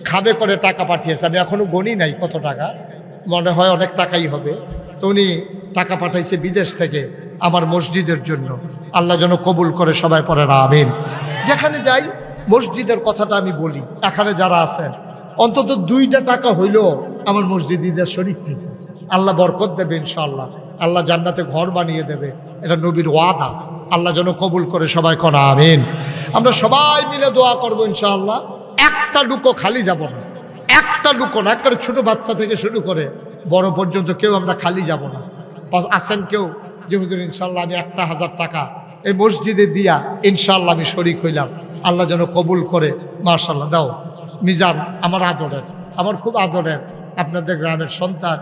খাবে করে টাকা পাঠিয়েছে, আমি এখনো গণি নাই কত টাকা, মনে হয় অনেক টাকাই হবে। তো উনি টাকা পাঠাইছে বিদেশ থেকে আমার মসজিদের জন্য। আল্লাহ যেন কবুল করে, সবাই পড়ে আমিন। যেখানে যাই মসজিদের কথাটা আমি বলি। এখানে যারা আছেন অন্তত 2টা টাকা হইলেও আমার মসজিদের শরীক থেকে আল্লাহ বরকত দেবে ইনশাআল্লাহ। আল্লাহ জান্নাতে ঘর বানিয়ে দেবে, এটা নবীর ওয়াদা। আল্লাহ যেন কবুল করে, সবাই কোনা আমিন। আমরা সবাই মিলে দোয়া করবো ইনশাআল্লাহ। একটা লুকো খালি যাব না, একটা লুকো না, একটা ছোট বাচ্চা থেকে শুরু করে বড় পর্যন্ত কেউ আমরা খালি যাব না। আছেন কেউ যে হুজুর ইনশাআল্লাহ আমি 1,000 টাকা এই মসজিদে দিয়া ইনশাআল্লাহ আমি শরীক হইলাম, আল্লাহ যেন কবুল করে। মাশাআল্লাহ। দাও মিজান, আমার আদরের, আমার খুব আদরের আপনাদের গ্রামের সন্তান,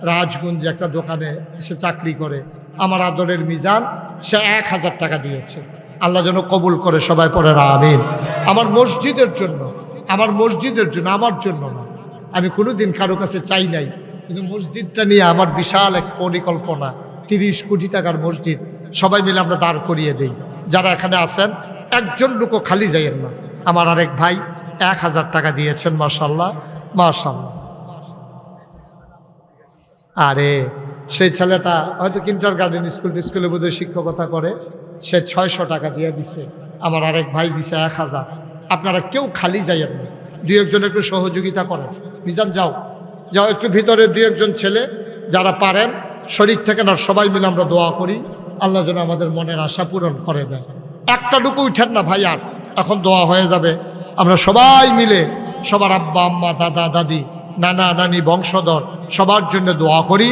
রাজগঞ্জে একটা দোকানে সে চাকরি করে, আমার আদরের মিজান, সে 1,000 টাকা দিয়েছে। আল্লাহ যেন কবুল করে, সবাই পড়ে আমিন। আমার মসজিদের জন্য, আমার মসজিদের জন্য, আমার জন্য না, আমি কোনোদিন কারো কাছে চাই নাই, কিন্তু মসজিদটা নিয়ে আমার বিশাল এক পরিকল্পনা। 30 কোটি টাকার মসজিদ, সবাই মিলে আমরা দাঁড় করিয়ে দেই। যারা এখানে আছেন একজন লোকও খালি যাইয়েন না। আমার আরেক ভাই 1,000 টাকা দিয়েছেন, মাশাআল্লাহ মাশাআল্লাহ। আরে সেই ছেলেটা হয়তো কিন্ডারগার্টেন স্কুলে বোধহয় শিক্ষকতা করে, সে 600 টাকা দিয়ে দিছে। আমার আরেক ভাই দিছে 1,000। আপনারা কেউ খালি যাইয়েন না, 2-1 জন একটু সহযোগিতা করেন। মিজান যাও যাও, একটু ভিতরে 2-1 জন ছেলে যারা পারেন শরীক থেকে না, সবাই মিলে আমরা দোয়া করি আল্লাহ যেন আমাদের মনের আশা পূরণ করে দেয়। একটা লুকো উঠেন না ভাই, আর এখন দোয়া হয়ে যাবে। আমরা সবাই মিলে সবার আব্বা আম্মা দাদা দাদি নানা নানি বংশধর সবার জন্য দোয়া করি,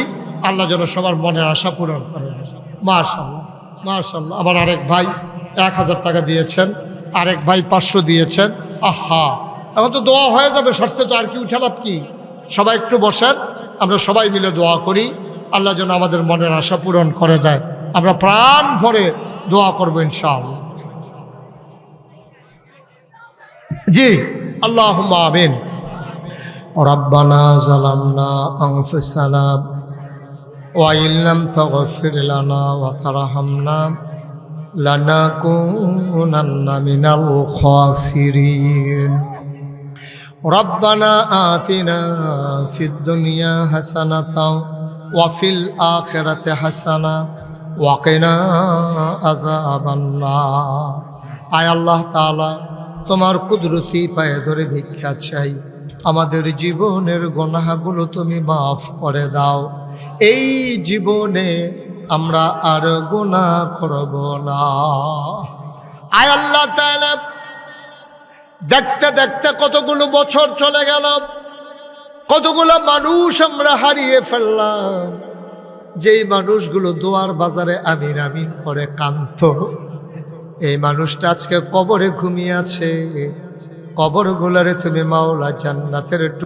আল্লাহ যেন সবার মনের আশা পূরণ করে দেয়। মাশাআল্লাহ মাশাআল্লাহ। আমার আরেক ভাই 1,000 টাকা দিয়েছেন, আরেক ভাই 500 দিয়েছেন। আহা, এখন তো দোয়া হয়ে যাবে, সরষে তো আর কি উঠে লাভ কি। সবাই একটু বসেন, আমরা সবাই মিলে দোয়া করি আল্লাহ যেন আমাদের মনের আশা পূরণ করে দেয়। আমরা প্রাণ ভরে দোয়া করবো ইনশাআল্লাহ। জি, আল্লাহুম্মা আমিন। রব্বানা যালামনা আনফুসানা ওয়া ইল্লাম তাগফির লানা ওয়া তারহামনা লানাকুনান্না মিনাল খাসিরিন। রব্বানা আতিনা ফিদ দুনিয়া হাসানাতাও ওয়া ফিল আখিরাতি হাসানা ওয়া কিনা আযাবান নার। আয় আল্লাহ তাআলা, তোমার কুদরতি পায়ে ধরে ভিক্ষা চাই, আমাদের জীবনের গুনাহগুলো তুমি মাফ করে দাও। এই জীবনে আমরা আর গুনাহ করব না। আয় আল্লাহ তাআলা, দেখতে দেখতে কতগুলো বছর চলে গেল, কতগুলো মানুষ আমরা হারিয়ে ফেললাম। যেই মানুষগুলো দোয়ার বাজারে আমিন আমিন করে কাঁদতো, এই মানুষটা আজকে কবরে ঘুমিয়ে আছে। কবরগুলোরে তুমি মাওলা জান্নাতের